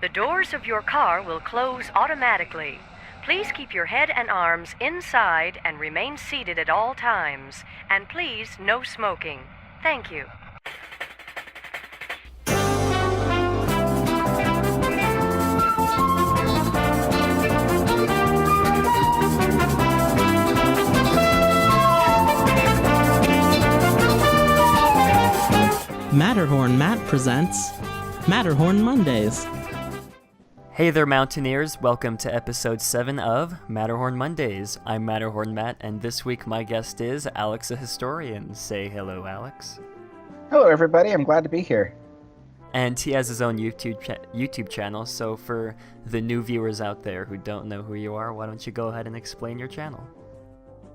The doors of your car will close automatically. Please keep your head and arms inside and remain seated at all times. And please, no smoking. Thank you. Matterhorn Matt presents Matterhorn Mondays. Hey there, Mountaineers. Welcome to episode 7 of Matterhorn Mondays. I'm Matterhorn Matt, and this week my guest is Alex, the historian. Say hello, Alex. Hello, everybody. I'm glad to be here. And he has his own YouTube channel, so for the new viewers out there who don't know who you are, why don't you go ahead and explain your channel?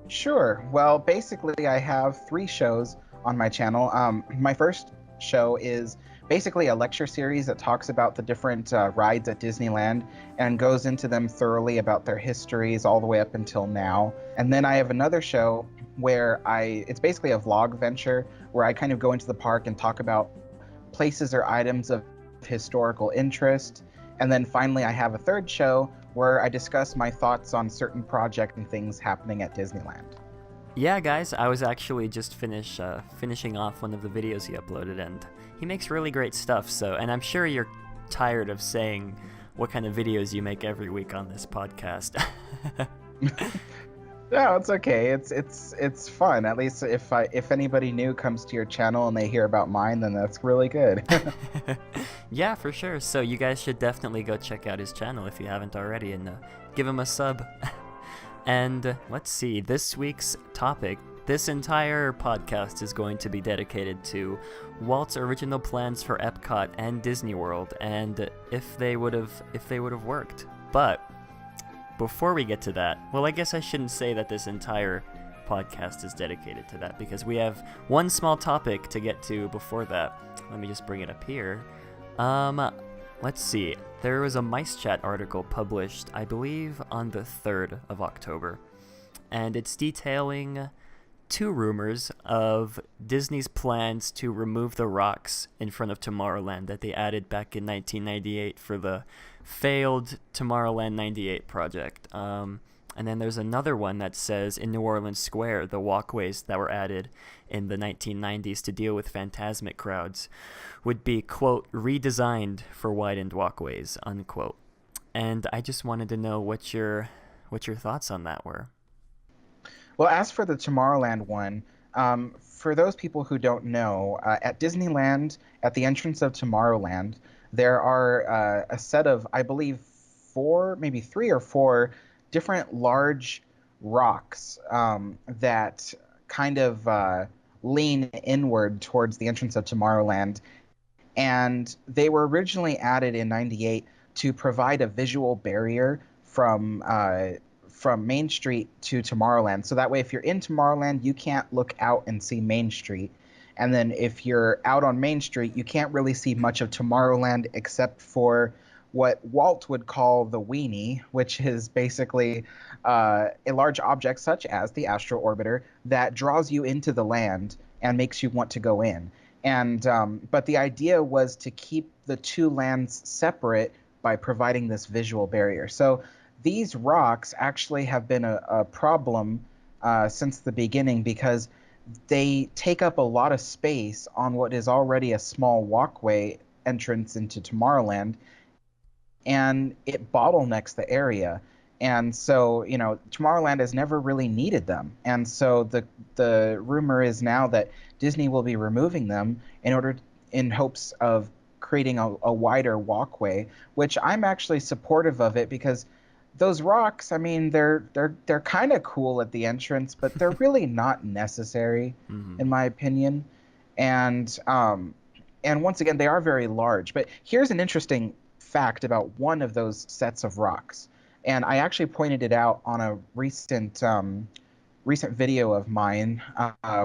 Sure. Well, basically, I have 3 shows on my channel. My first show is basically a lecture series that talks about the different rides at Disneyland and goes into them thoroughly about their histories all the way up until now. And then I have another show where it's basically a vlog venture where I kind of go into the park and talk about places or items of historical interest. And then finally, I have a third show where I discuss my thoughts on certain projects and things happening at Disneyland. Yeah, guys, I was actually just finishing off one of the videos he uploaded, and he makes really great stuff. And I'm sure you're tired of saying what kind of videos you make every week on this podcast. No, it's okay. It's fun. At least if anybody new comes to your channel and they hear about mine, then that's really good. Yeah, for sure. So you guys should definitely go check out his channel if you haven't already, and give him a sub. And let's see, this week's topic, this entire podcast is going to be dedicated to Walt's original plans for EPCOT and Disney World, and if they would have worked. But before we get to that, well, I guess I shouldn't say that this entire podcast is dedicated to that, because we have one small topic to get to before that. Let me just bring it up here. Let's see. There was a Mice Chat article published, I believe, on the 3rd of October, and it's detailing 2 rumors of Disney's plans to remove the rocks in front of Tomorrowland that they added back in 1998 for the failed Tomorrowland 98 project. And then there's another one that says in New Orleans Square, the walkways that were added in the 1990s to deal with phantasmic crowds would be, quote, redesigned for widened walkways, unquote. And I just wanted to know what your thoughts on that were. Well, as for the Tomorrowland one, for those people who don't know, at Disneyland, at the entrance of Tomorrowland, there are a set of, I believe, 4, maybe 3 or 4 different large rocks that kind of lean inward towards the entrance of Tomorrowland. And they were originally added in '98 to provide a visual barrier from Main Street to Tomorrowland. So that way, if you're in Tomorrowland, you can't look out and see Main Street. And then if you're out on Main Street, you can't really see much of Tomorrowland except for what Walt would call the weenie, which is basically a large object such as the Astro Orbiter that draws you into the land and makes you want to go in. And but the idea was to keep the 2 lands separate by providing this visual barrier. So these rocks actually have been a problem since the beginning because they take up a lot of space on what is already a small walkway entrance into Tomorrowland, and it bottlenecks the area. And so, Tomorrowland has never really needed them. And so the rumor is now that Disney will be removing them in hopes of creating a wider walkway, which I'm actually supportive of it because those rocks, I mean, they're kind of cool at the entrance, but they're really not necessary, in my opinion. And once again, they are very large. But here's an interesting fact about one of those sets of rocks, and I actually pointed it out on a recent video of mine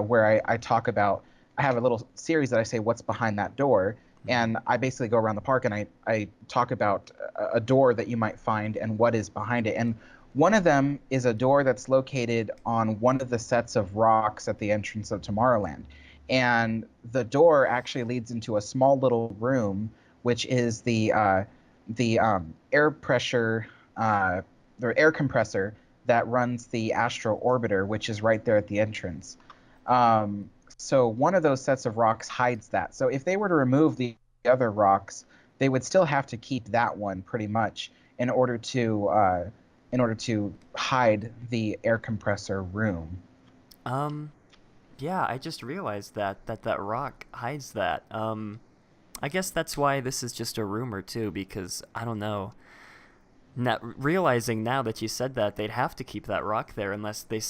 where I talk about, I have a little series that I say what's behind that door, and I basically go around the park and I talk about a door that you might find and what is behind it. And one of them is a door that's located on one of the sets of rocks at the entrance of Tomorrowland, and the door actually leads into a small little room, which is the air pressure, the air compressor that runs the astro orbiter, which is right there at the entrance. Um, so one of those sets of rocks hides that. So if they were to remove the other rocks, they would still have to keep that one pretty much in order to hide the air compressor room. Um, yeah, I just realized that rock hides that. I guess that's why this is just a rumor too, because I don't know. Not realizing now that you said that, they'd have to keep that rock there unless they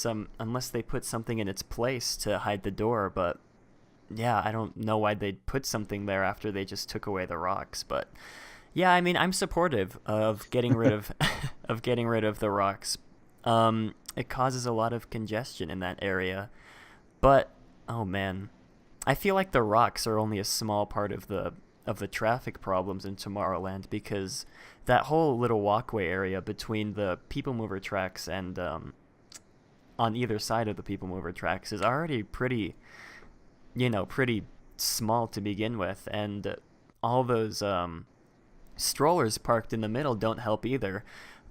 put something in its place to hide the door. But yeah, I don't know why they'd put something there after they just took away the rocks. But yeah, I mean, I'm supportive of getting rid of of getting rid of the rocks. It causes a lot of congestion in that area. But oh man, I feel like the rocks are only a small part of the traffic problems in Tomorrowland, because that whole little walkway area between the people mover tracks and on either side of the people mover tracks is already pretty small to begin with, and all those strollers parked in the middle don't help either.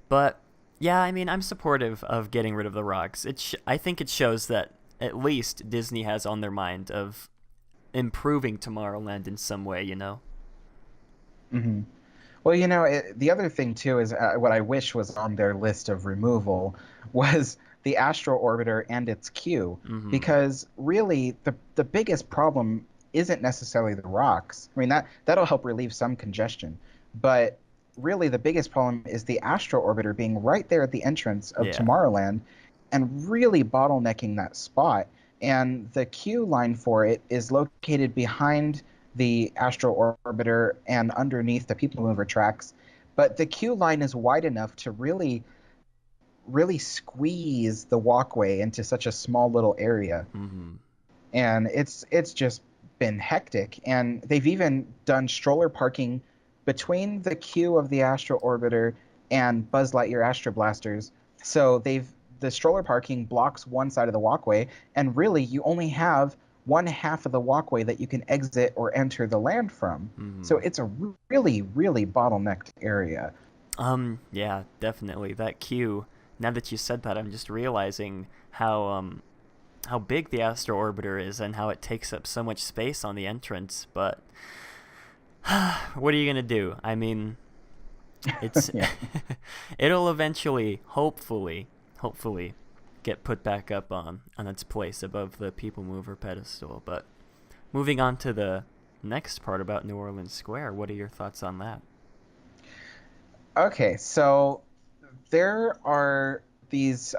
But yeah, I mean, I'm supportive of getting rid of the rocks. I think it shows that at least Disney has on their mind of improving Tomorrowland in some way. Hmm. Well, the other thing too is what I wish was on their list of removal was the astro orbiter and its queue, Mm-hmm. because really the biggest problem isn't necessarily the rocks. I mean, that'll help relieve some congestion, but really the biggest problem is the astro orbiter being right there at the entrance of Yeah. Tomorrowland and really bottlenecking that spot. And the queue line for it is located behind the astro orbiter and underneath the people mover tracks. But the queue line is wide enough to really squeeze the walkway into such a small little area. Mm-hmm. And it's just been hectic. And they've even done stroller parking between the queue of the astro orbiter and Buzz Lightyear astro blasters. So the stroller parking blocks one side of the walkway, and really you only have one half of the walkway that you can exit or enter the land from. Mm-hmm. So it's a really, really bottlenecked area. Yeah, definitely. That queue, now that you said that, I'm just realizing how big the Astro Orbiter is and how it takes up so much space on the entrance, but what are you gonna do? I mean, it's Yeah. it'll eventually, hopefully, get put back up on its place above the People Mover pedestal. But moving on to the next part about New Orleans Square, what are your thoughts on that? Okay, so there are these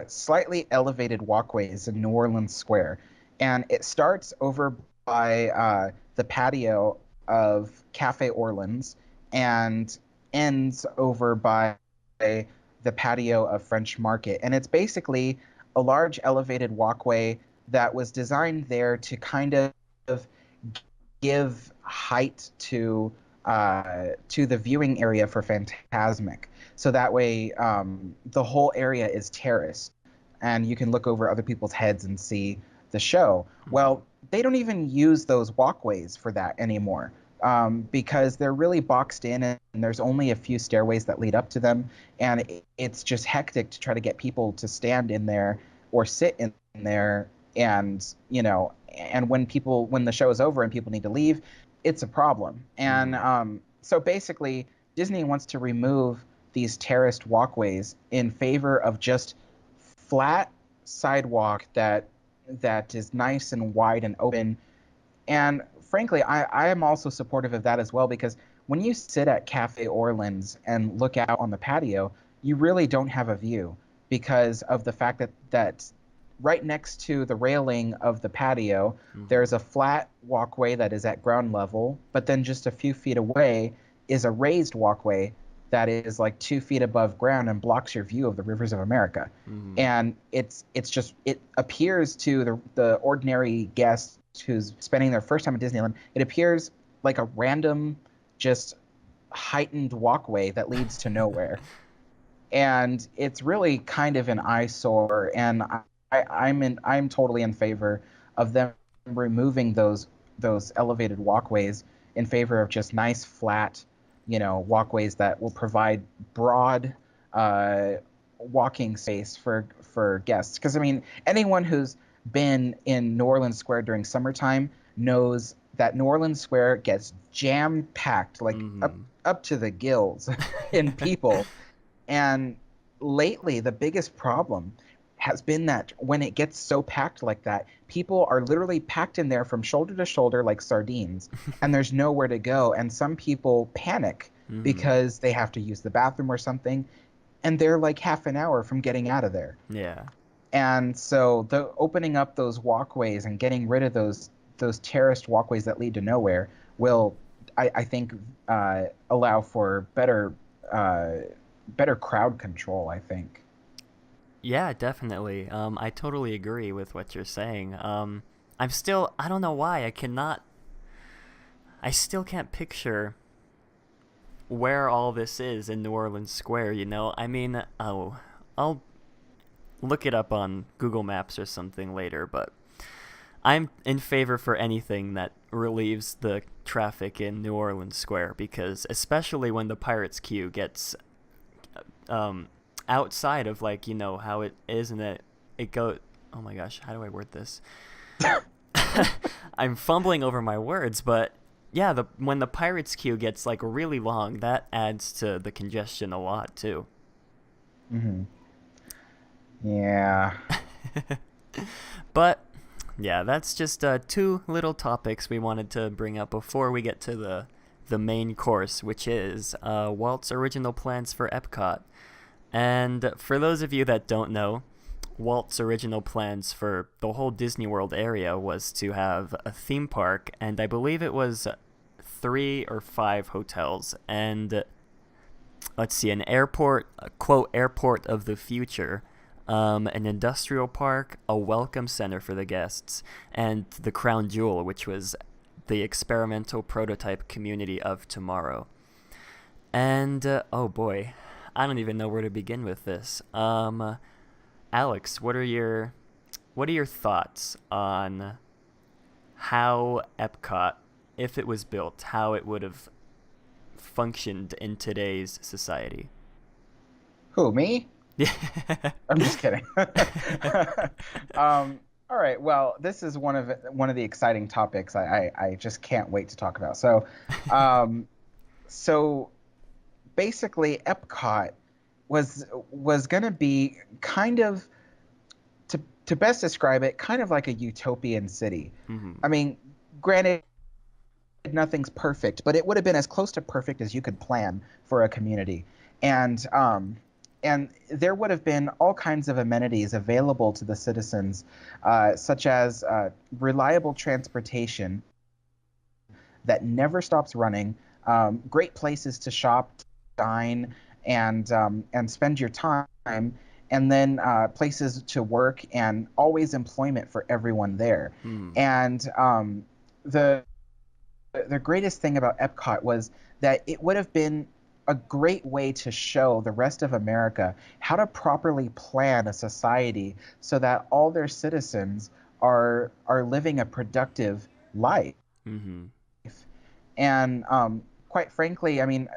slightly elevated walkways in New Orleans Square, and it starts over by the patio of Cafe Orleans and ends over by the patio of French Market. And it's basically a large elevated walkway that was designed there to kind of give height to the viewing area for Phantasmic. So that way, the whole area is terraced, and you can look over other people's heads and see the show. Mhm. Well, they don't even use those walkways for that anymore, because they're really boxed in, and there's only a few stairways that lead up to them, and it's just hectic to try to get people to stand in there or sit in there, and and when the show is over and people need to leave, it's a problem. And Mhm. so basically, Disney wants to remove these terraced walkways in favor of just flat sidewalk that is nice and wide and open. And frankly, I am also supportive of that as well, because when you sit at Cafe Orleans and look out on the patio, you really don't have a view because of the fact that right next to the railing of the patio, Mhm. there's a flat walkway that is at ground level, but then just a few feet away is a raised walkway that is like 2 feet above ground and blocks your view of the rivers of America. Mhm. And it appears to the ordinary guest who's spending their first time at Disneyland, it appears like a random, just heightened walkway that leads to nowhere. And it's really kind of an eyesore. And I'm totally in favor of them removing those elevated walkways in favor of just nice flat, walkways that will provide broad uh, walking space for guests. Because I mean, anyone who's been in New Orleans Square during summertime knows that New Orleans Square gets jam packed, like Mm-hmm. up to the gills in people. And lately, the biggest problem has been that when it gets so packed like that, people are literally packed in there from shoulder to shoulder like sardines, and there's nowhere to go. And some people panic Mm-hmm. because they have to use the bathroom or something, and they're like half an hour from getting out of there. Yeah. And so the opening up those walkways and getting rid of those terraced walkways that lead to nowhere will, I think, allow for uh, better crowd control, I think. Yeah, definitely. I totally agree with what you're saying. I don't know why, I still can't picture where all this is in New Orleans Square, you know? I mean, I'll look it up on Google Maps or something later, but I'm in favor for anything that relieves the traffic in New Orleans Square because especially when the Pirates queue gets um outside of like, how it is and it go oh my gosh, how do I word this? I'm fumbling over my words, but yeah, the when the Pirates queue gets like really long, that adds to the congestion a lot too. Hmm. Yeah. But yeah, that's just two little topics we wanted to bring up before we get to the main course, which is Walt's original plans for Epcot. And for those of you that don't know, Walt's original plans for the whole Disney World area was to have a theme park, and I believe it was 3 or 5 hotels, and let's see, an airport, a quote, airport of the future, an industrial park, a welcome center for the guests, and the crown jewel, which was the experimental prototype community of tomorrow. And oh boy, I don't even know where to begin with this. Alex, what are your thoughts on how Epcot, if it was built, how it would have functioned in today's society? Who, me? Yeah. I'm just kidding. All right. Well, this is one of the exciting topics I just can't wait to talk about. Um, so basically, Epcot was going to be kind of, to best describe it, kind of like a utopian city. Hmm. I mean, granted, nothing's perfect, but it would have been as close to perfect as you could plan for a community. And there would have been all kinds of amenities available to the citizens, such as reliable transportation that never stops running, great places to shop, dine, and spend your time, and then places to work, and always employment for everyone there. Hmm. And the the greatest thing about Epcot was that it would have been a great way to show the rest of America how to properly plan a society so that all their citizens are living a productive life. Hmm. And quite frankly, I mean,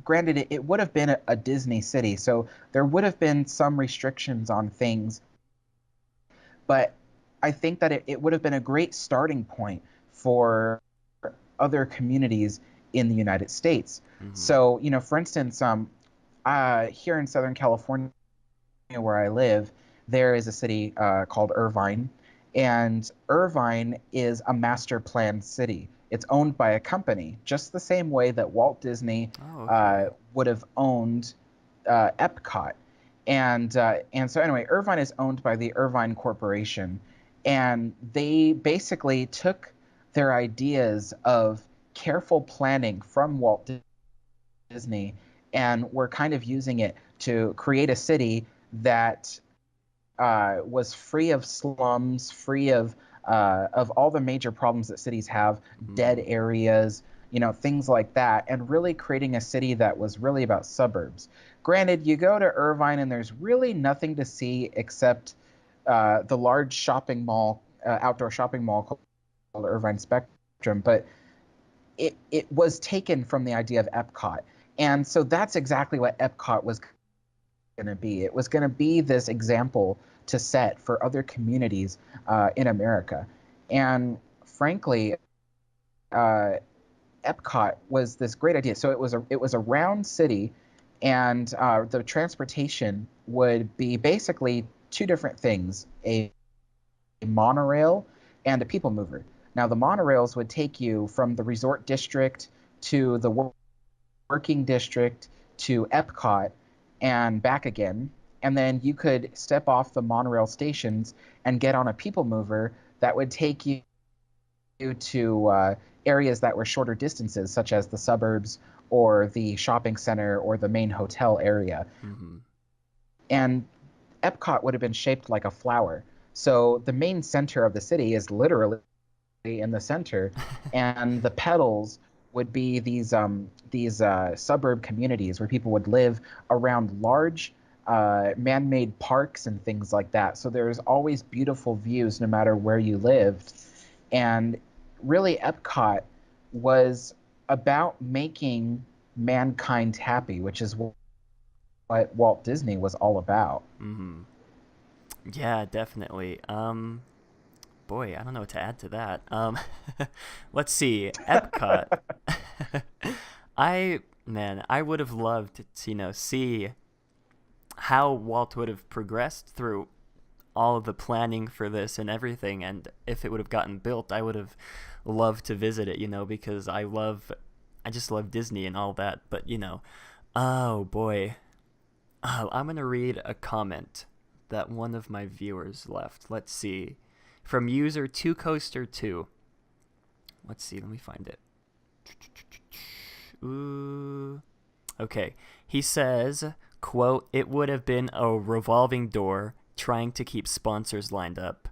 granted, it would have been a Disney city, so there would have been some restrictions on things, but I think that it would have been a great starting point for other communities in the United States. Hmm. So, for instance, here in Southern California, where I live, there is a city called Irvine, and Irvine is a master planned city. It's owned by a company, just the same way that Walt Disney Oh, okay. would have owned Epcot. And so anyway, Irvine is owned by the Irvine Corporation, and they basically took their ideas of careful planning from Walt Disney and were kind of using it to create a city that was free of slums, free of all the major problems that cities have, dead Hmm. areas, things like that, and really creating a city that was really about suburbs. Granted, you go to Irvine and there's really nothing to see except the large shopping mall, outdoor shopping mall called Irvine Spectrum, but it was taken from the idea of Epcot. And so that's exactly what Epcot was going to be. It was going to be this example to set for other communities in America. And frankly, uh, Epcot was this great idea. So it was a round city, and the transportation would be basically two different things: a monorail and a people mover. Now, the monorails would take you from the resort district to the working district to Epcot and back again. And then you could step off the monorail stations and get on a people mover that would take you to areas that were shorter distances, such as the suburbs or the shopping center or the main hotel area. Mm-hmm. And Epcot would have been shaped like a flower. So the main center of the city is literally in the center, and the petals would be these suburb communities where people would live around large man-made parks and things like that. So there's always beautiful views no matter where you lived. And really, Epcot was about making mankind happy, which is what Walt Disney was all about. Mm-hmm. Yeah, definitely. Boy, I don't know what to add to that. Let's see. Epcot. I would have loved to, see how Walt would have progressed through all of the planning for this and everything, and if it would have gotten built, I would have loved to visit it, because I just love Disney and all that. But oh boy, I'm gonna read a comment that one of my viewers left. Let's see, from user 2coaster2. Let's see, let me find it. Ooh. Okay, he says, quote, "It would have been a revolving door trying to keep sponsors lined up.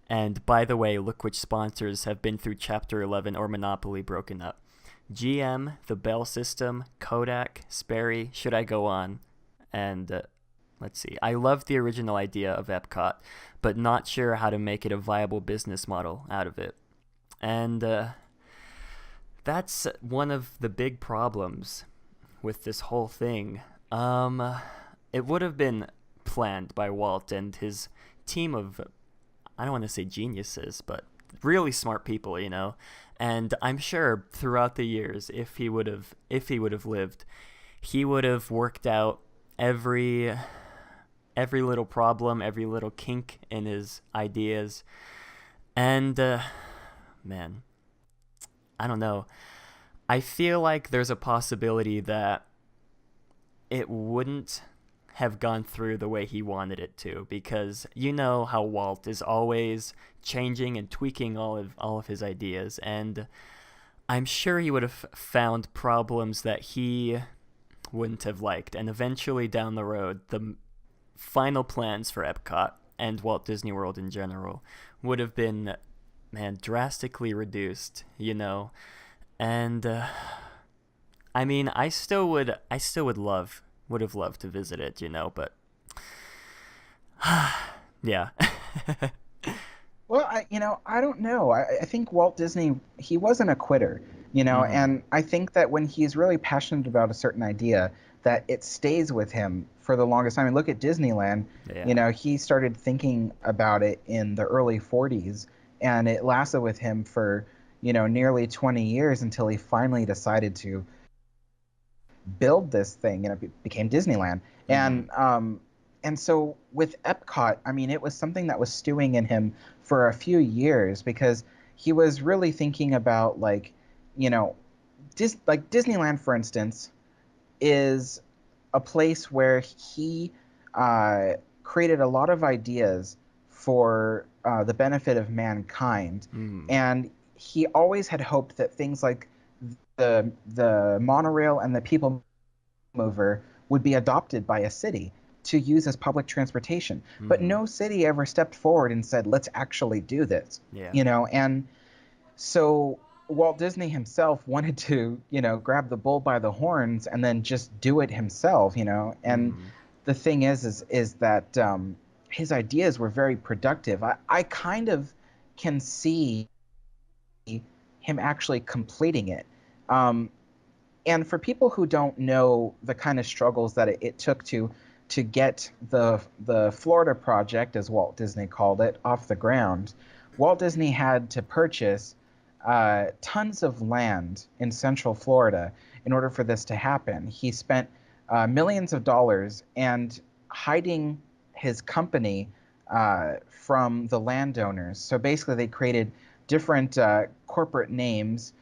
And by the way, look which sponsors have been through Chapter 11 or Monopoly broken up. GM, the Bell System, Kodak, Sperry, should I go on?" And let's see. "I love the original idea of Epcot, but not sure how to make it a viable business model out of it." And that's one of the big problems with this whole thing. It would have been planned by Walt and his team of, I don't want to say geniuses, but really smart people, And I'm sure throughout the years, if he would have lived, he would have worked out every little problem, every little kink in his ideas. And man, I don't know. I feel like there's a possibility that it wouldn't have gone through the way he wanted it to, because how Walt is always changing and tweaking all of his ideas, and I'm sure he would have found problems that he wouldn't have liked, and eventually down the road, the final plans for Epcot and Walt Disney World in general would have been, drastically reduced, and I mean, I still would have loved to visit it, but yeah. Well, I don't know. I think Walt Disney, he wasn't a quitter, Mm-hmm. and I think that when he's really passionate about a certain idea, that it stays with him for the longest time. I mean, look at Disneyland. Yeah. He started thinking about it in the early 40s, and it lasted with him for, nearly 20 years until he finally decided to build this thing, and it became Disneyland. Mm-hmm. And so with Epcot, I mean, it was something that was stewing in him for a few years, because he was really thinking about, like Disneyland, for instance, is a place where he created a lot of ideas for the benefit of mankind. Mm-hmm. And he always had hoped that things like the monorail and the people mover would be adopted by a city to use as public transportation. Mm-hmm. But no city ever stepped forward and said, let's actually do this. Yeah. And so Walt Disney himself wanted to, grab the bull by the horns and then just do it himself, and Mm-hmm. the thing is that his ideas were very productive. I kind of can see him actually completing it. And for people who don't know the kind of struggles that it took to get the Florida project, as Walt Disney called it, off the ground, Walt Disney had to purchase tons of land in Central Florida in order for this to happen. He spent millions of dollars and hiding his company from the landowners. So basically, they created different corporate names,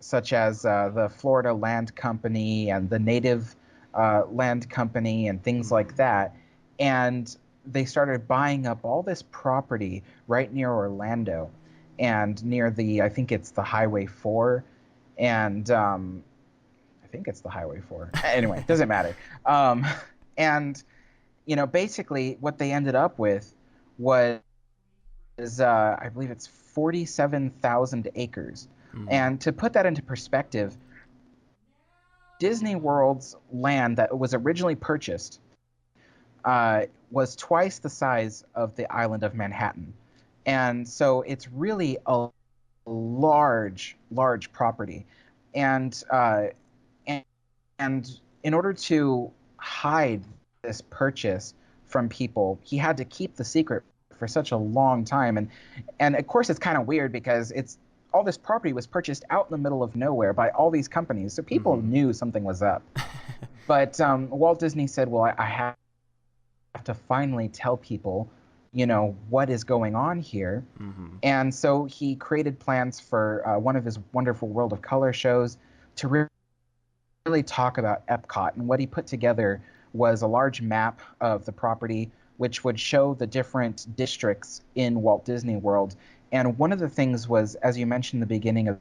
such as the Florida Land Company and the Native Land Company and things like that. And they started buying up all this property right near Orlando and near I think it's the Highway 4. And I think it's the Highway 4. Anyway, doesn't matter. And, basically what they ended up with was, I believe it's 47,000 acres. And to put that into perspective, Disney World's land that was originally purchased was twice the size of the island of Manhattan. And so it's really a large property. And in order to hide this purchase from people, he had to keep the secret for such a long time. And of course, it's kind of weird because all this property was purchased out in the middle of nowhere by all these companies, so people knew something was up. But Walt Disney said, well, I have to finally tell people, what is going on here. And so he created plans for one of his wonderful World of Color shows to really talk about EPCOT. And what he put together was a large map of the property, which would show the different districts in Walt Disney World. And one of the things was, as you mentioned in the beginning of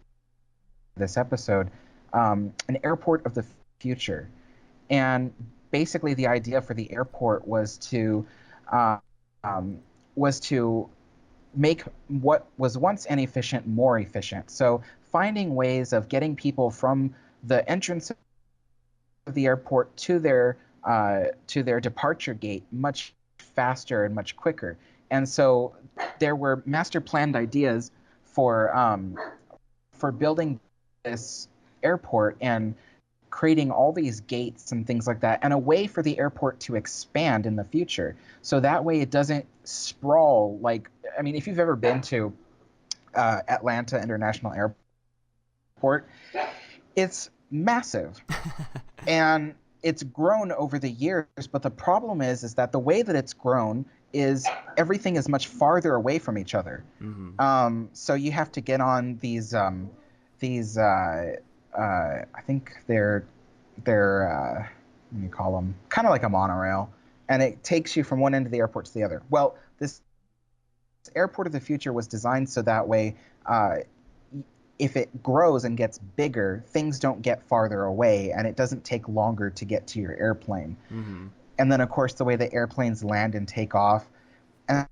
this episode, an airport of the future. And basically the idea for the airport was to make what was once inefficient more efficient. So finding ways of getting people from the entrance of the airport to their departure gate much faster and much quicker. And so there were master planned ideas for building this airport and creating all these gates and things like that, and a way for the airport to expand in the future. So that way it doesn't sprawl if you've ever been to Atlanta International Airport, it's massive. And it's grown over the years, but the problem is that the way that it's grown is everything is much farther away from each other. So you have to get on these I think they're what do you call them? Kind of like a monorail, and it takes you from one end of the airport to the other. Well, this airport of the future was designed so that way, if it grows and gets bigger, things don't get farther away, and it doesn't take longer to get to your airplane. And then, of course, the way the airplanes land and take off. And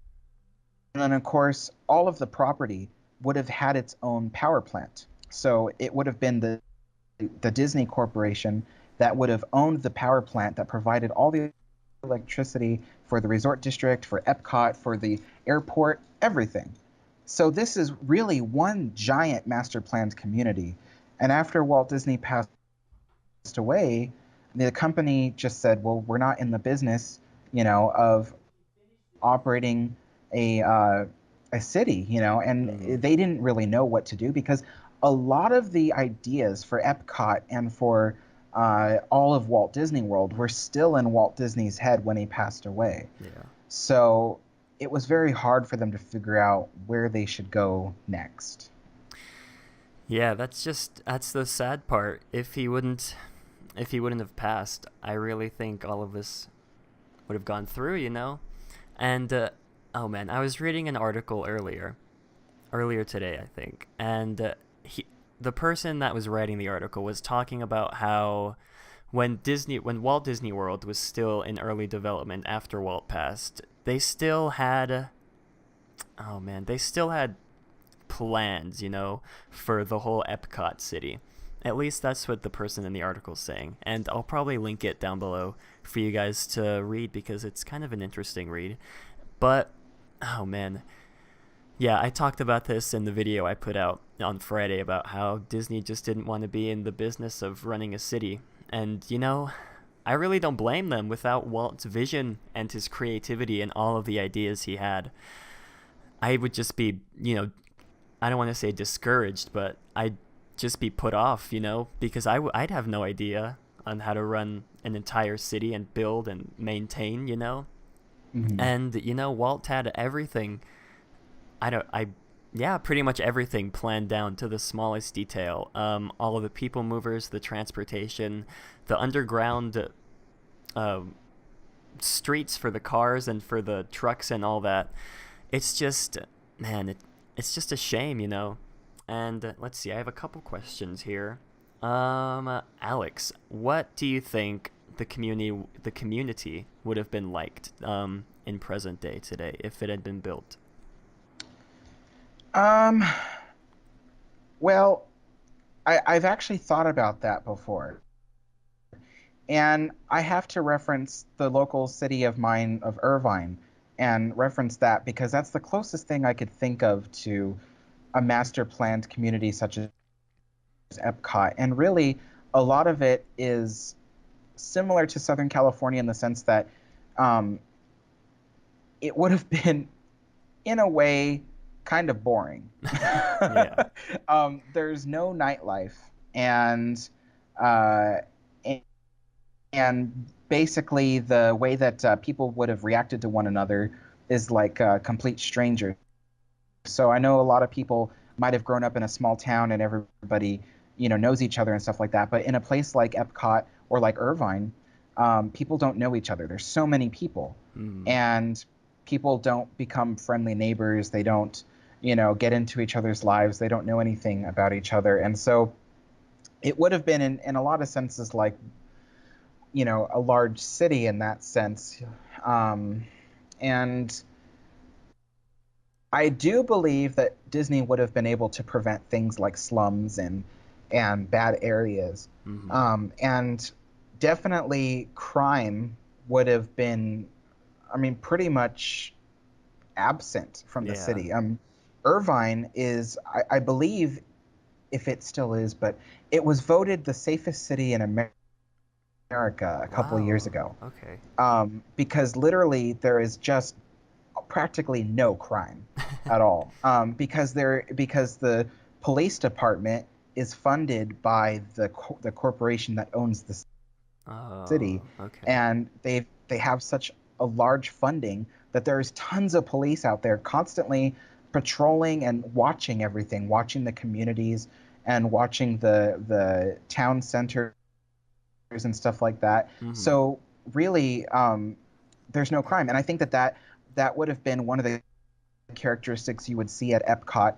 then, of course, all of the property would have had its own power plant. So it would have been the Disney Corporation that would have owned the power plant that provided all the electricity for the resort district, for EPCOT, for the airport, everything. So this is really one giant master planned community. And after Walt Disney passed away, the company just said, well, we're not in the business, of operating a city, and they didn't really know what to do, because a lot of the ideas for EPCOT and for all of Walt Disney World were still in Walt Disney's head when he passed away. So it was very hard for them to figure out where they should go next. Yeah, that's the sad part. If he wouldn't have passed, I really think all of this would have gone through, And oh man, I was reading an article earlier today, I think, and the person that was writing the article was talking about how when Walt Disney World was still in early development after Walt passed, they still had plans, for the whole EPCOT city. At least that's what the person in the article is saying. And I'll probably link it down below for you guys to read, because it's kind of an interesting read. But, oh man, Yeah, I talked about this in the video I put out on Friday about how Disney just didn't want to be in the business of running a city. And, I really don't blame them. Without Walt's vision and his creativity and all of the ideas he had, I would just be, I don't want to say discouraged, but I'd just be put off, because I'd have no idea on how to run an entire city and build and maintain, Mm-hmm. And, Walt had everything. Pretty much everything planned down to the smallest detail. All of the people movers, the transportation, the underground streets for the cars and for the trucks and all that. It's just, man, it's just a shame, And let's see, I have a couple questions here. Alex, what do you think the community would have been liked in present day today if it had been built? Well, I've actually thought about that before. And I have to reference the local city of mine, of Irvine, and reference that because that's the closest thing I could think of to a master planned community such as EPCOT. And really, a lot of it is similar to Southern California in the sense that it would have been, in a way, kind of boring. Yeah. There's no nightlife, and uh, and basically the way that people would have reacted to one another is like complete strangers. So I know a lot of people might have grown up in a small town and everybody, knows each other and stuff like that. But in a place like Epcot or like Irvine, people don't know each other. There's so many people, and people don't become friendly neighbors. They don't, get into each other's lives. They don't know anything about each other. And so it would have been in a lot of senses like, a large city in that sense. And I do believe that Disney would have been able to prevent things like slums and bad areas. And definitely crime would have been, pretty much absent from the Yeah. city. Irvine is, I believe, if it still is, but it was voted the safest city in America a couple of years ago. Okay. Because literally there is just practically no crime at all. Because the police department is funded by the corporation that owns the city, Okay. and they have such a large funding that there's tons of police out there constantly patrolling and watching everything, watching the communities and watching the town centers and stuff like that. So really, there's no crime, and I think that would have been one of the characteristics you would see at Epcot,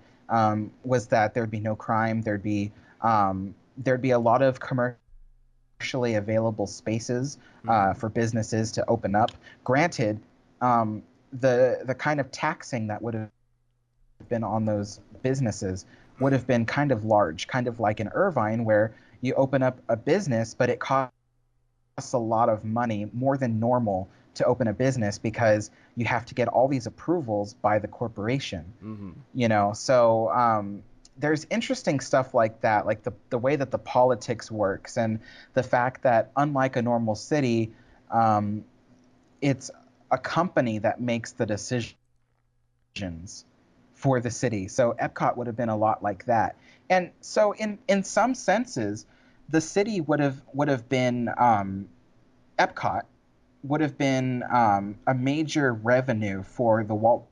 was that there'd be no crime. There'd be a lot of commercially available spaces for businesses to open up. Granted, the kind of taxing that would have been on those businesses would have been kind of large, kind of like in Irvine, where you open up a business, but it costs a lot of money, more than normal, to open a business because you have to get all these approvals by the corporation. So there's interesting stuff like that, like the way that the politics works, and the fact that unlike a normal city, it's a company that makes the decisions for the city. So Epcot would have been a lot like that. And so in some senses, the city would have been Epcot would have been a major revenue for the Walt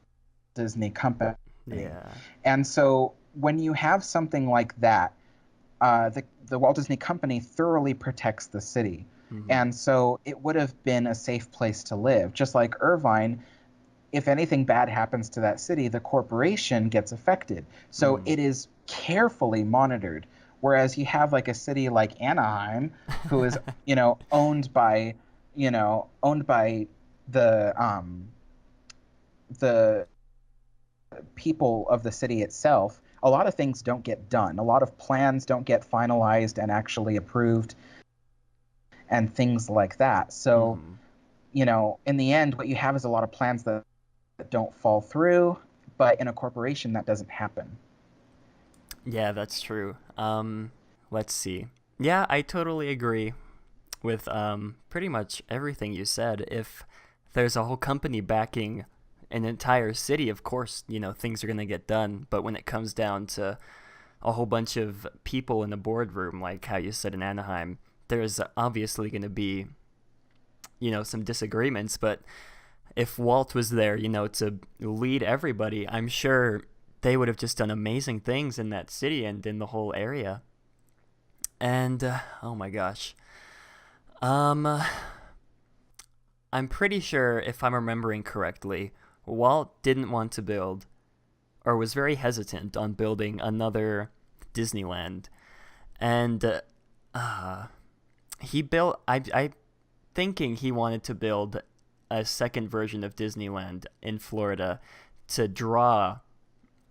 Disney Company. Yeah. And so when you have something like that, the Walt Disney Company thoroughly protects the city. And so it would have been a safe place to live. Just like Irvine, if anything bad happens to that city, the corporation gets affected. So it is carefully monitored. Whereas you have like a city like Anaheim, who is, owned by the people of the city itself. A lot of things don't get done. A lot of plans don't get finalized and actually approved, and things like that. So, in the end, what you have is a lot of plans that don't fall through, but in a corporation that doesn't happen. Yeah, that's true. Let's see. Yeah, I totally agree with pretty much everything you said. If there's a whole company backing an entire city, of course, things are going to get done. But when it comes down to a whole bunch of people in the boardroom, like how you said in Anaheim, there's obviously going to be, some disagreements. But if Walt was there, to lead everybody, I'm sure they would have just done amazing things in that city and in the whole area. And, oh my gosh. I'm pretty sure, if I'm remembering correctly, Walt didn't want to build, or was very hesitant on building another Disneyland. And he built, I thinking he wanted to build a second version of Disneyland in Florida to draw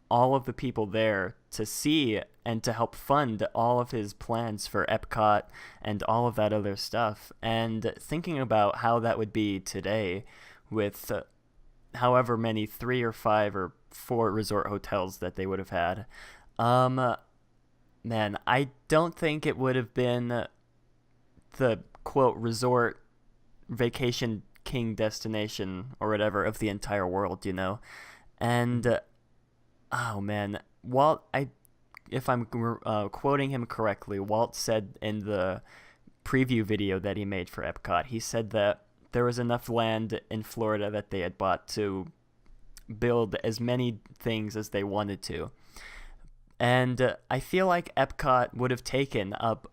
all of the people there to see and to help fund all of his plans for EPCOT and all of that other stuff. And thinking about how that would be today with however many 3 or 5 or 4 resort hotels that they would have had, man, I don't think it would have been the quote resort vacation king destination or whatever of the entire world, And oh man, Walt, if I'm quoting him correctly, Walt said in the preview video that he made for EPCOT, he said that there was enough land in Florida that they had bought to build as many things as they wanted to. And I feel like EPCOT would have taken up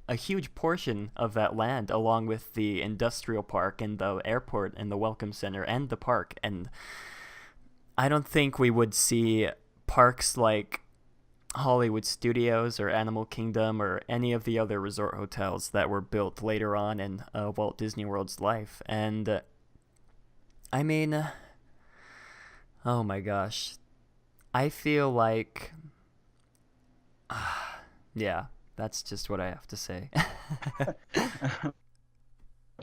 a huge portion of that land, along with the industrial park and the airport and the welcome center and the park. And I don't think we would see parks like Hollywood Studios or Animal Kingdom or any of the other resort hotels that were built later on in Walt Disney World's life. And I mean, oh my gosh, I feel like, yeah, that's just what I have to say.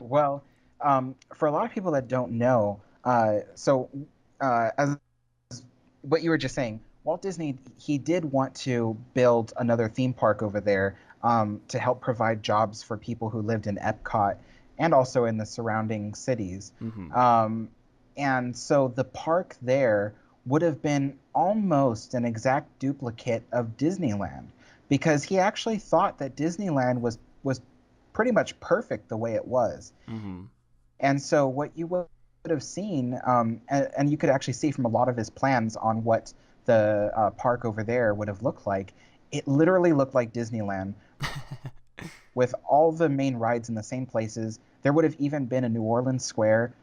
Well, for a lot of people that don't know, as what you were just saying, Walt Disney, he did want to build another theme park over there to help provide jobs for people who lived in Epcot and also in the surrounding cities. Mm-hmm. And so the park there would have been almost an exact duplicate of Disneyland, because he actually thought that Disneyland was pretty much perfect the way it was. Mm-hmm. And so what you would have seen, and you could actually see from a lot of his plans on what the park over there would have looked like, it literally looked like Disneyland with all the main rides in the same places. There would have even been a New Orleans Square,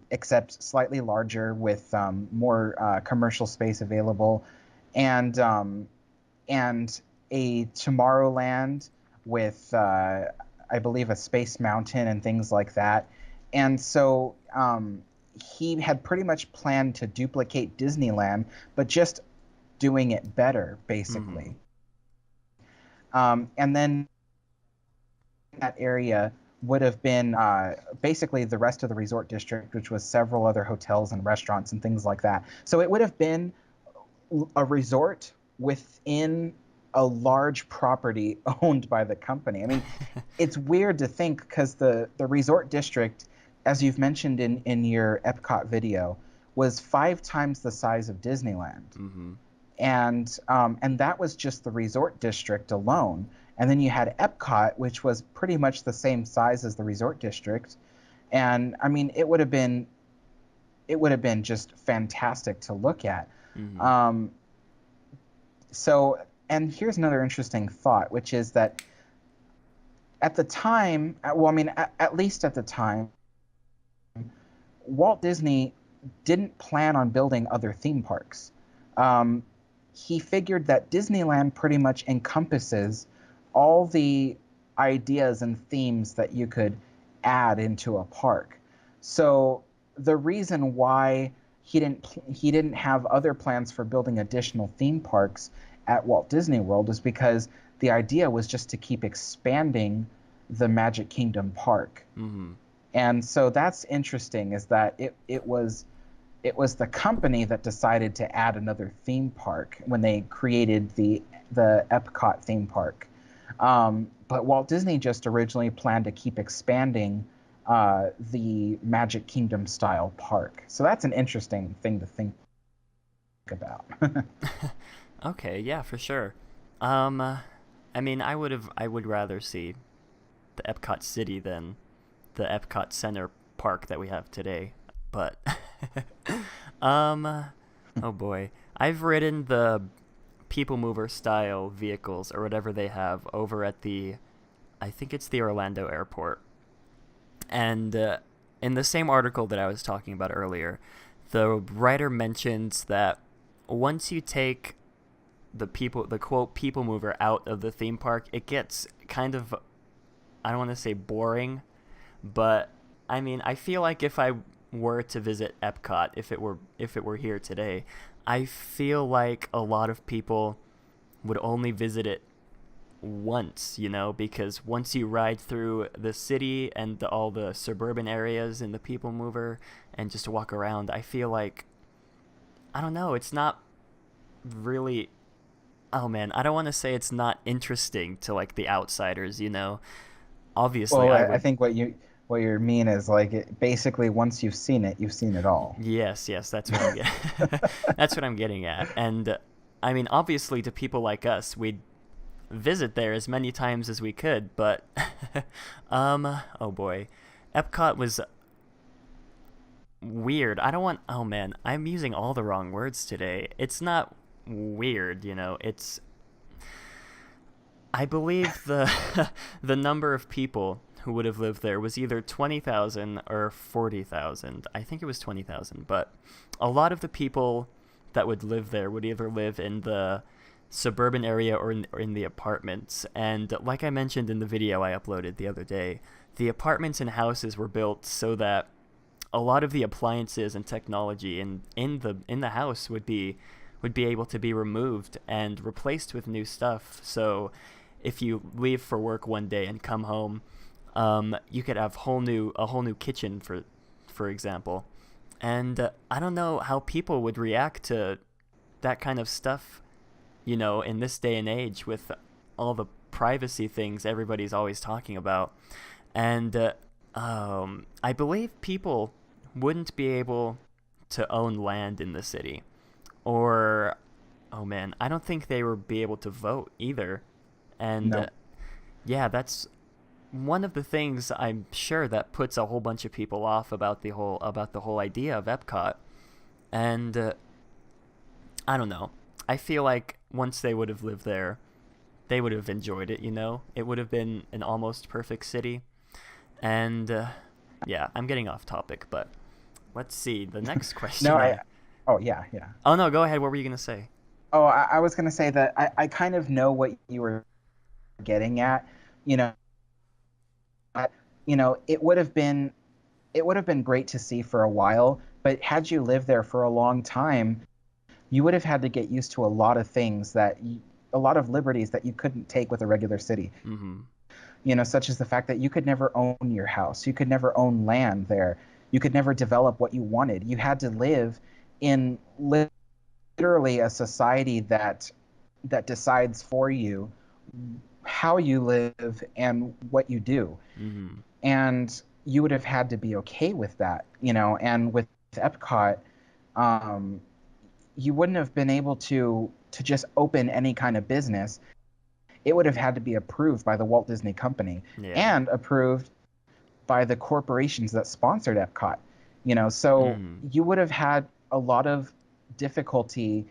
except slightly larger with more commercial space available, and a Tomorrowland with, I believe, a Space Mountain and things like that. And so he had pretty much planned to duplicate Disneyland, but just doing it better, basically. Mm-hmm. And then that area would have been basically the rest of the resort district, which was several other hotels and restaurants and things like that. So it would have been a resort within a large property owned by the company. I mean, it's weird to think, because the resort district, as you've mentioned in your Epcot video, was 5 times the size of Disneyland. Mm-hmm. And that was just the resort district alone. And then you had Epcot, which was pretty much the same size as the resort district. And I mean, it would have been just fantastic to look at. Mm-hmm. And here's another interesting thought, which is that at the time, at least at the time, Walt Disney didn't plan on building other theme parks. He figured that Disneyland pretty much encompasses all the ideas and themes that you could add into a park. So the reason why he didn't have other plans for building additional theme parks at Walt Disney World is because the idea was just to keep expanding the Magic Kingdom park. Mm-hmm. And so that's interesting, is that it was it was the company that decided to add another theme park when they created the EPCOT theme park. But Walt Disney just originally planned to keep expanding the Magic Kingdom style park. So that's an interesting thing to think about. Okay, yeah, for sure. I mean, I would rather see the Epcot City than the Epcot Center Park that we have today. But, oh boy, I've ridden the People Mover style vehicles or whatever they have over at I think it's the Orlando airport. And in the same article that I was talking about earlier, the writer mentions that once you take the quote people mover out of the theme park, it gets kind of, I don't want to say boring, but I mean, I feel like if I were to visit Epcot, if it were here today, I feel like a lot of people would only visit it once, because once you ride through the city and all the suburban areas in the people mover and just walk around, I feel like, I don't know, it's not really, oh man, I don't want to say it's not interesting to like the outsiders, obviously. Well, I think what you mean is like basically once you've seen it all. Yes, that's what I'm getting. That's what I'm getting at. And I mean, obviously, to people like us, we'd visit there as many times as we could. But oh boy, Epcot was weird. Oh man, I'm using all the wrong words today. It's not weird, It's, I believe the number of people who would have lived there was either 20,000 or 40,000. I think it was 20,000, but a lot of the people that would live there would either live in the suburban area or in the apartments. And like I mentioned in the video I uploaded the other day, the apartments and houses were built so that a lot of the appliances and technology in the house would be able to be removed and replaced with new stuff. So if you leave for work one day and come home, you could have a whole new kitchen, for example. And I don't know how people would react to that kind of stuff, in this day and age with all the privacy things everybody's always talking about. And I believe people wouldn't be able to own land in the city. Or, oh man, I don't think they would be able to vote either. And No. Yeah, that's one of the things I'm sure that puts a whole bunch of people off about the whole idea of Epcot. And I don't know. I feel like once they would have lived there, they would have enjoyed it, It would have been an almost perfect city. And yeah, I'm getting off topic, but let's see. The next question. Oh, yeah. Oh, no, go ahead. What were you going to say? Oh, I was going to say that I kind of know what you were getting at. It would have been great to see for a while, but had you lived there for a long time, you would have had to get used to a lot of things a lot of liberties that you couldn't take with a regular city. Mm-hmm. Such as the fact that you could never own your house, you could never own land there, you could never develop what you wanted. You had to live in literally a society that decides for you how you live and what you do. Mm-hmm. And you would have had to be okay with that, and with Epcot, you wouldn't have been able to just open any kind of business. It would have had to be approved by the Walt Disney Company and approved by the corporations that sponsored Epcot, so you would have had a lot of difficulty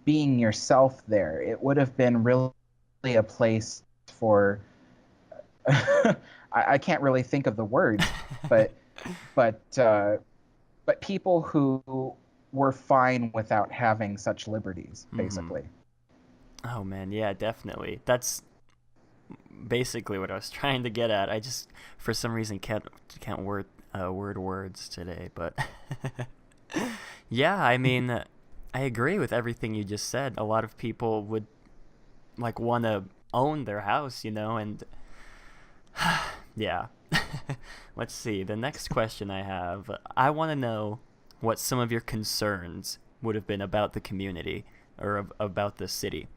being yourself there. It would have been really a place for I can't really think of the words, but people who were fine without having such liberties, basically. Oh man, yeah, definitely. That's basically what I was trying to get at. I just for some reason can't word words today, but yeah, I mean, I agree with everything you just said. A lot of people would like want to own their house, and yeah. Let's see. The next question I have, I want to know what some of your concerns would have been about the community or about the city.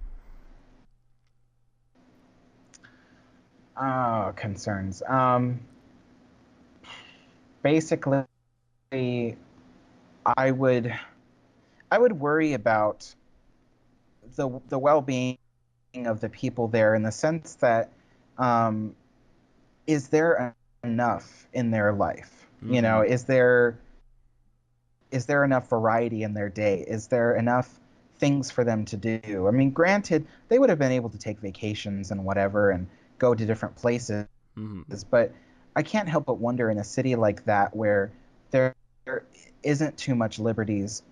Oh, concerns. Basically, I would worry about the well-being of the people there, in the sense that, is there enough in their life? You know, is there enough variety in their day? Is there enough things for them to do? I mean, granted, they would have been able to take vacations and whatever and go to different places, but I can't help but wonder, in a city like that where there isn't too much liberties,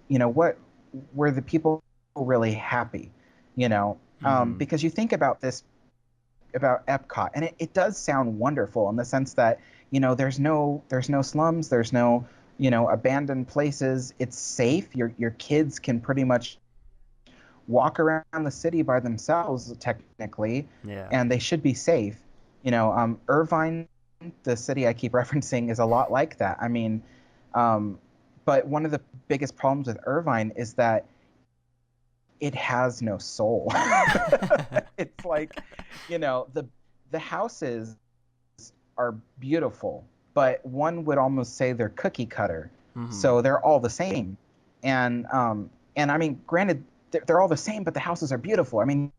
you know, were the people really happy? You know, because you think about this, about Epcot, and it does sound wonderful in the sense that, you know, there's no slums, there's no, you know, abandoned places. It's safe. Your kids can pretty much walk around the city by themselves, technically, and they should be safe. You know, Irvine, the city I keep referencing, is a lot like that. I mean, but one of the biggest problems with Irvine is that it has no soul. It's like, you know, the houses are beautiful, but one would almost say they're cookie cutter. So they're all the same. And I mean, granted, they're all the same, but the houses are beautiful. I mean,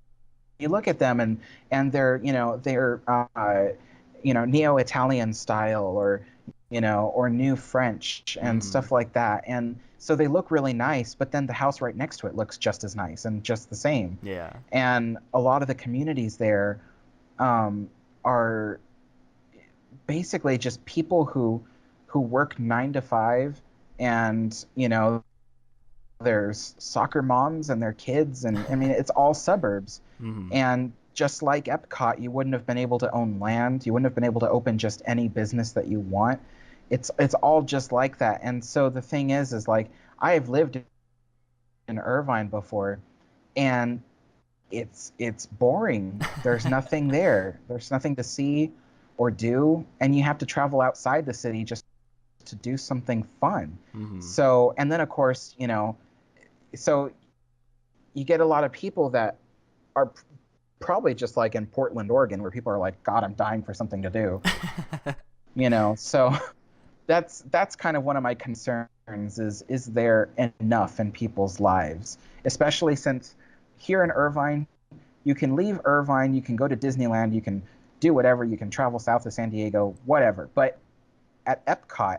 you look at them and they're, you know, neo-Italian style, or, you know, or new French and stuff like that. And so they look really nice, but then the house right next to it looks just as nice and just the same. Yeah. And a lot of the communities there are basically just people who work 9 to 5, and, you know, there's soccer moms and their kids, and I mean, it's all suburbs. And just like Epcot, you wouldn't have been able to own land. You wouldn't have been able to open just any business that you want. It's all just like that. And so the thing is like, I have lived in Irvine before, and it's boring. There's nothing there. There's nothing to see or do, and you have to travel outside the city just to do something fun. So, and then of course, you know, so you get a lot of people that are probably just like in Portland, Oregon, where people are like, God, I'm dying for something to do. You know, so that's kind of one of my concerns, is there enough in people's lives, especially since here in Irvine, you can leave Irvine, you can go to Disneyland, you can do whatever, you can travel south of San Diego, whatever. But at Epcot,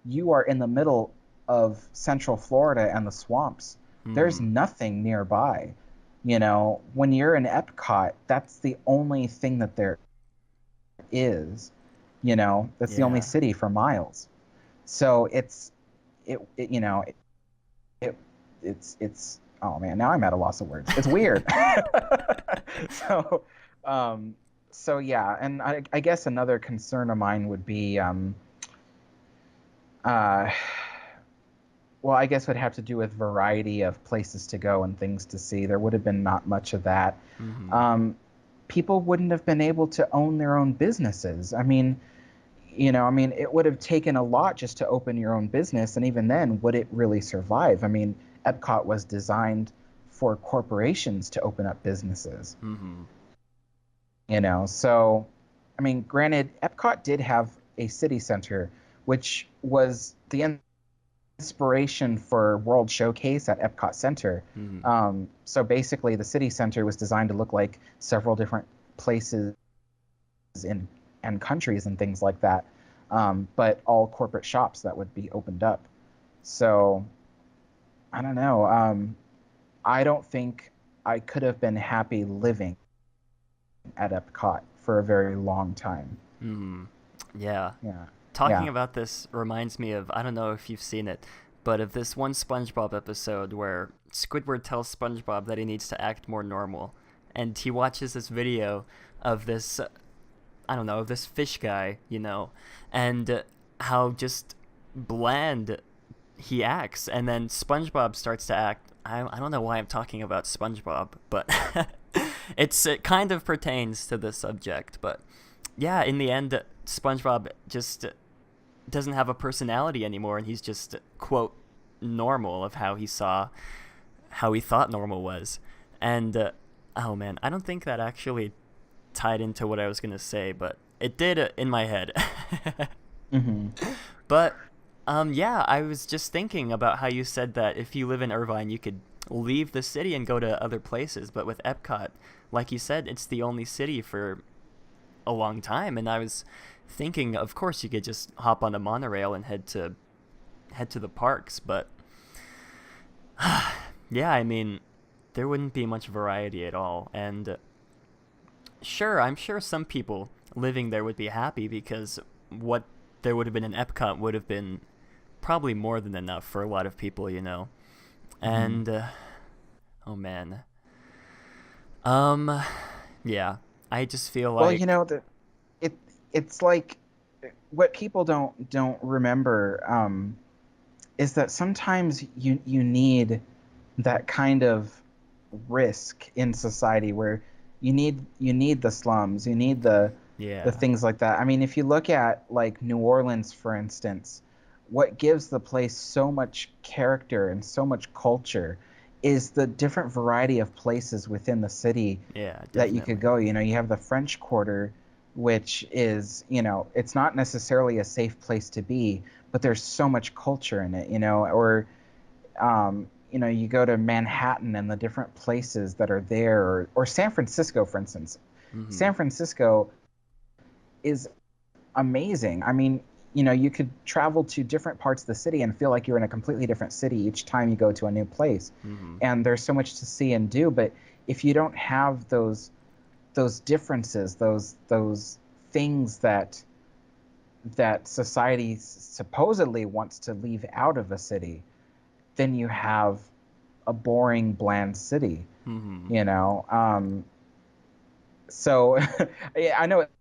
you are in the middle of Central Florida and the swamps. There's nothing nearby. You know, when you're in Epcot, that's the only thing that there is. You know, that's the only city for miles. So it's oh man, now I'm at a loss of words. It's weird. So yeah, and I guess another concern of mine would be, well, I guess it would have to do with variety of places to go and things to see. There would have been not much of that. People wouldn't have been able to own their own businesses. I mean, you know, it would have taken a lot just to open your own business, and even then, would it really survive? I mean, Epcot was designed for corporations to open up businesses. You know, so, I mean, granted, Epcot did have a city center, which was the inspiration for World Showcase at Epcot Center. So basically, the city center was designed to look like several different places and countries and things like that, but all corporate shops that would be opened up. So, I don't know. I don't think I could have been happy living at Epcot for a very long time. Yeah. Talking about this reminds me of, I don't know if you've seen it, but of this one SpongeBob episode where Squidward tells SpongeBob that he needs to act more normal, and he watches this video of this, I don't know, of this fish guy, you know, and how just bland he acts, and then SpongeBob starts to act. I don't know why I'm talking about SpongeBob, but it kind of pertains to the subject. But yeah, in the end, SpongeBob just doesn't have a personality anymore, and he's just quote normal of how he thought normal was. And oh man, I don't think that actually tied into what I was gonna say, but it did in my head. Hmm. But yeah, I was just thinking about how you said that if you live in Irvine, you could leave the city and go to other places. But with Epcot, like you said, it's the only city for a long time. And I was thinking, of course, you could just hop on the monorail and head to the parks. But yeah, I mean, there wouldn't be much variety at all. And sure, I'm sure some people living there would be happy because what there would have been in Epcot would have been probably more than enough for a lot of people, you know. And oh man, yeah, I just feel Well, like it's like what people don't remember is that sometimes you need that kind of risk in society where you need the slums, you need the yeah, things like that. I mean, if you look at like New Orleans, for instance, what gives the place so much character and so much culture is the different variety of places within the city yeah, that you could definitely, go. You have the French Quarter, which is, it's not necessarily a safe place to be, but there's so much culture in it, or you go to Manhattan and the different places that are there, or San Francisco, for instance. hmm, San Francisco is amazing. I mean, you could travel to different parts of the city and feel like you're in a completely different city each time you go to a new place. hmm, And there's so much to see and do, but if you don't have those differences, those things that society supposedly wants to leave out of a city, then you have a boring, bland city, hmm, you know. So I know it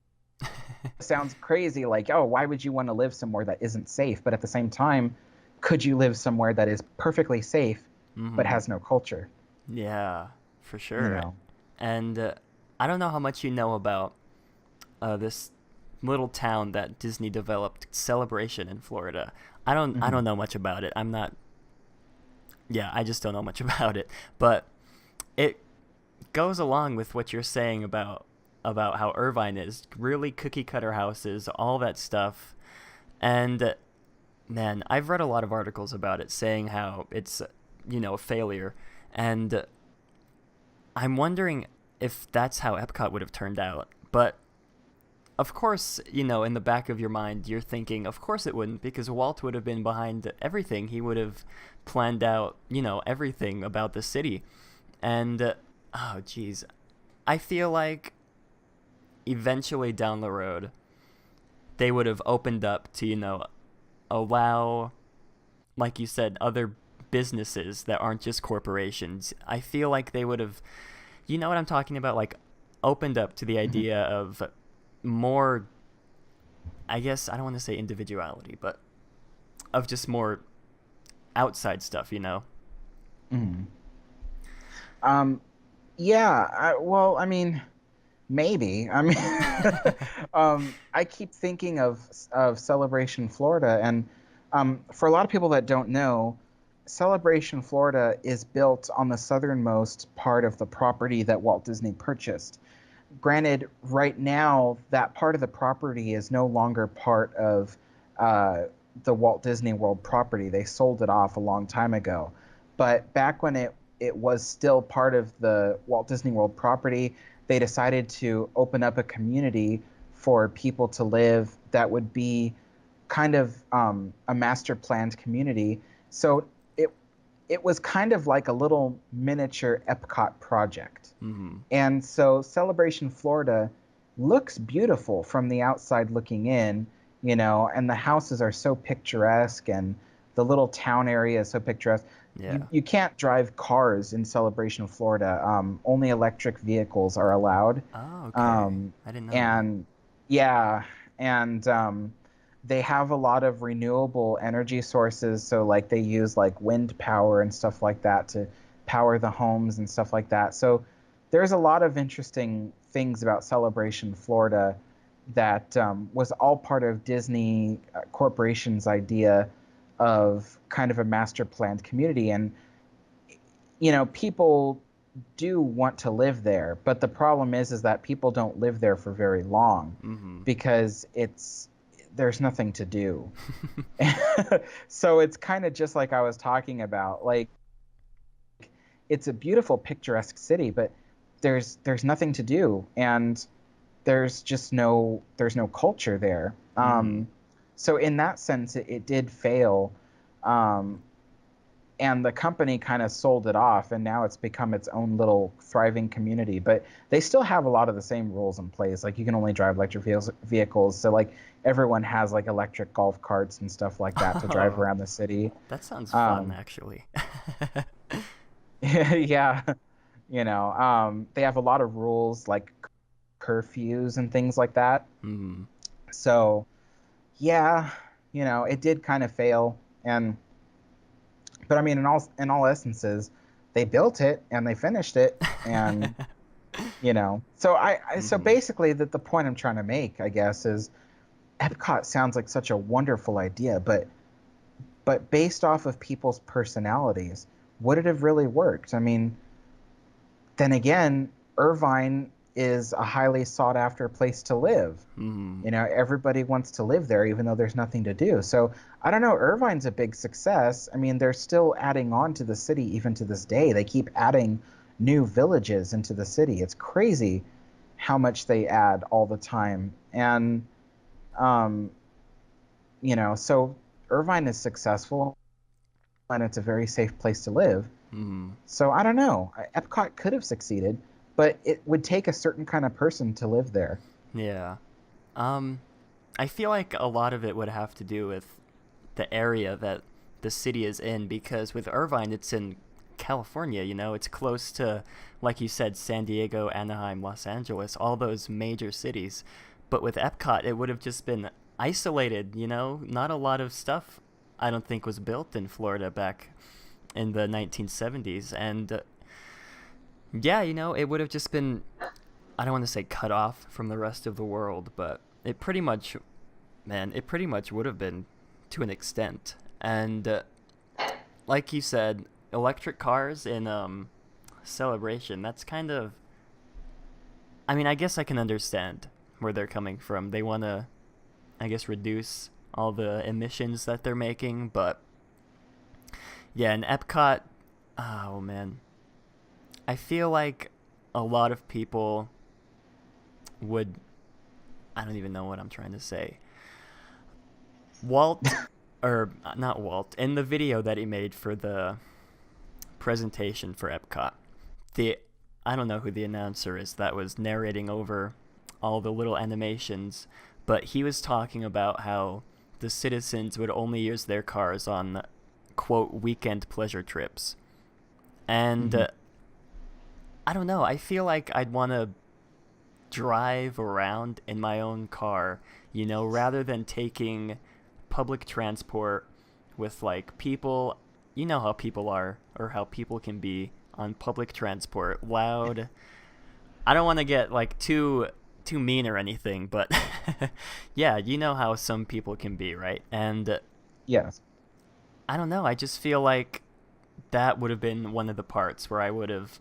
sounds crazy, like, oh, why would you want to live somewhere that isn't safe? But at the same time, could you live somewhere that is perfectly safe but hmm, has no culture? yeah, for You sure. know. And I don't know how much you know about this little town that Disney developed, Celebration in Florida. I Hmm. don't know much about it. I'm not. Yeah, I just don't know much about it. But it goes along with what you're saying about how Irvine is really cookie cutter houses, all that stuff. And man, I've read a lot of articles about it saying how it's a failure. And I'm wondering if that's how Epcot would have turned out. But of course, in the back of your mind, you're thinking, of course it wouldn't, because Walt would have been behind everything. He would have planned out, everything about the city. And, oh, geez. I feel like eventually down the road, they would have opened up to, allow, like you said, other businesses that aren't just corporations. I feel like they would have, you know what I'm talking about? Like, opened up to the Hmm. idea of more, I guess, I don't want to say individuality, but of just more outside stuff, Hmm. Um, yeah. Well, I mean, maybe. I mean, I keep thinking of Celebration Florida, and for a lot of people that don't know, Celebration Florida is built on the southernmost part of the property that Walt Disney purchased. Granted, right now that part of the property is no longer part of uh, the Walt Disney World property. They sold it off a long time ago. But back when it was still part of the Walt Disney World property, they decided to open up a community for people to live that would be kind of a master planned community. So it it was kind of like a little miniature Epcot project. hmm, And so Celebration Florida looks beautiful from the outside looking in, and the houses are so picturesque, and the little town area is so picturesque. You, yeah. you can't drive cars in Celebration Florida. Only electric vehicles are allowed. Oh, okay. Um, I didn't know that. and yeah, and they have a lot of renewable energy sources. So like they use like wind power and stuff like that to power the homes and stuff like that. So there's a lot of interesting things about Celebration Florida that was all part of Disney Corporation's idea of kind of a master planned community. And people do want to live there, but the problem is that people don't live there for very long because there's nothing to do. So it's kind of just like I was talking about. Like, it's a beautiful, picturesque city, but there's nothing to do, and there's no culture there. So in that sense, it did fail. And the company kind of sold it off, and now it's become its own little thriving community. But they still have a lot of the same rules in place. Like, you can only drive electric vehicles. So, like, everyone has, like, electric golf carts and stuff like that to drive around the city. That sounds fun, actually. Yeah. They have a lot of rules, like curfews and things like that. So, yeah, it did kind of fail. But I mean, in all essences, they built it and they finished it, and So basically, the point I'm trying to make, I guess, is Epcot sounds like such a wonderful idea, but based off of people's personalities, would it have really worked? I mean, then again, Irvine is a highly sought after place to live. Everybody wants to live there, even though there's nothing to do. So I don't know. Irvine's a big success. I mean, they're still adding on to the city even to this day. They keep adding new villages into the city. It's crazy how much they add all the time. And, so Irvine is successful, and it's a very safe place to live. So I don't know. Epcot could have succeeded, but it would take a certain kind of person to live there. Yeah. I feel like a lot of it would have to do with the area that the city is in, because with Irvine, it's in California, it's close to, like you said, San Diego, Anaheim, Los Angeles, all those major cities. But with Epcot, it would have just been isolated, not a lot of stuff, I don't think, was built in Florida back in the 1970s. And yeah, it would have just been, I don't want to say cut off from the rest of the world, but it pretty much would have been to an extent. And like you said, electric cars in Celebration, that's kind of, I mean, I guess I can understand where they're coming from. They want to, I guess, reduce all the emissions that they're making, but yeah, in Epcot, oh man, I feel like a lot of people would, I don't even know what I'm trying to say. Walt, or not Walt, in the video that he made for the presentation for Epcot, I don't know who the announcer is that was narrating over all the little animations, but he was talking about how the citizens would only use their cars on, quote, weekend pleasure trips. And I don't know, I feel like I'd want to drive around in my own car, rather than taking public transport with, like, people, how people are, or how people can be on public transport, loud. I don't want to get, like, too mean or anything, but yeah, how some people can be, right? And yes, I don't know, I just feel like that would have been one of the parts where I would have,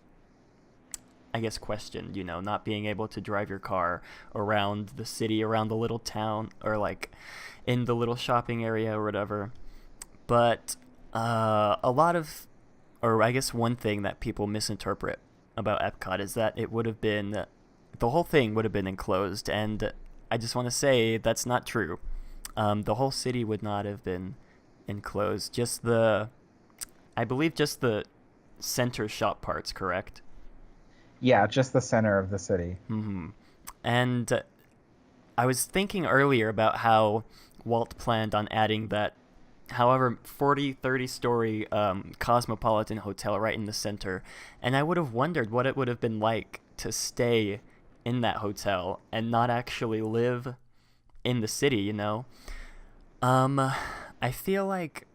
I guess, questioned, not being able to drive your car around the city, around the little town, or like in the little shopping area or whatever. But a lot of, or I guess one thing that people misinterpret about Epcot is that it would have been, the whole thing would have been enclosed, and I just want to say that's not true. The whole city would not have been enclosed, I believe just the center shop parts, correct? Yeah, just the center of the city. And I was thinking earlier about how Walt planned on adding that, however, 30-story Cosmopolitan Hotel right in the center. And I would have wondered what it would have been like to stay in that hotel and not actually live in the city, I feel like,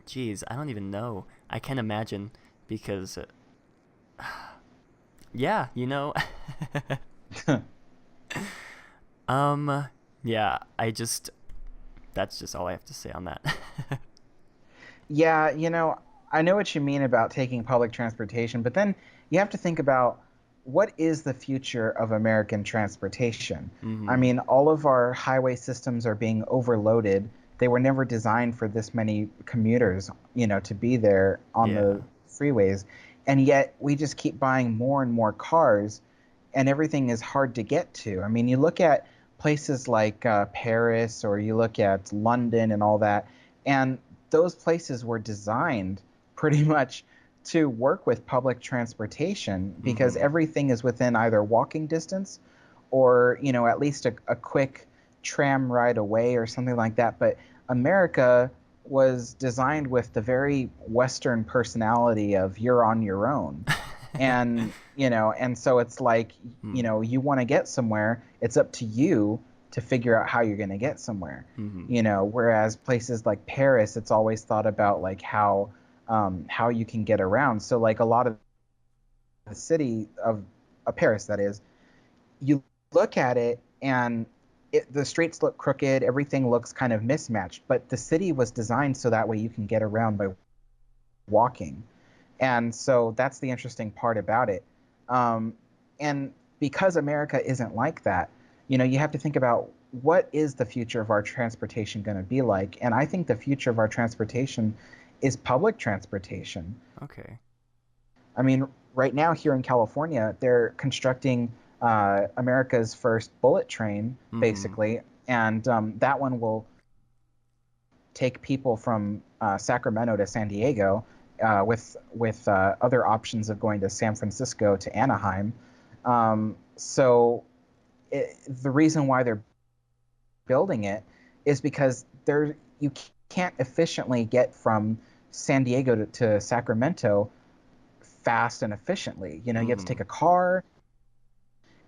geez, I don't even know. I can't imagine, because yeah, Yeah, that's just all I have to say on that. Yeah, I know what you mean about taking public transportation, but then you have to think about what is the future of American transportation? I Mm-hmm. mean, all of our highway systems are being overloaded. They were never designed for this many commuters, to be there on Yeah. the freeways. And yet we just keep buying more and more cars, and everything is hard to get to. I mean, you look at places like Paris, or you look at London and all that, and those places were designed pretty much to work with public transportation because Mm-hmm. everything is within either walking distance or, at least a quick tram ride away or something like that. But America was designed with the very Western personality of you're on your own. And so it's like, Mm-hmm. you want to get somewhere, it's up to you to figure out how you're going to get somewhere. Mm-hmm. Whereas places like Paris, it's always thought about like how you can get around. So like a lot of the city of Paris, that is, you look at it and the streets look crooked, everything looks kind of mismatched, but the city was designed so that way you can get around by walking. And so that's the interesting part about it. Um, and because America isn't like that, you have to think about what is the future of our transportation going to be like. And I think the future of our transportation is public transportation. Okay. I mean, right now here in California, they're constructing America's first bullet train, Mm-hmm. basically, and that one will take people from Sacramento to San Diego, with other options of going to San Francisco to Anaheim. So the reason why they're building it is because you can't efficiently get from San Diego to Sacramento fast and efficiently. You have to Mm-hmm. take a car,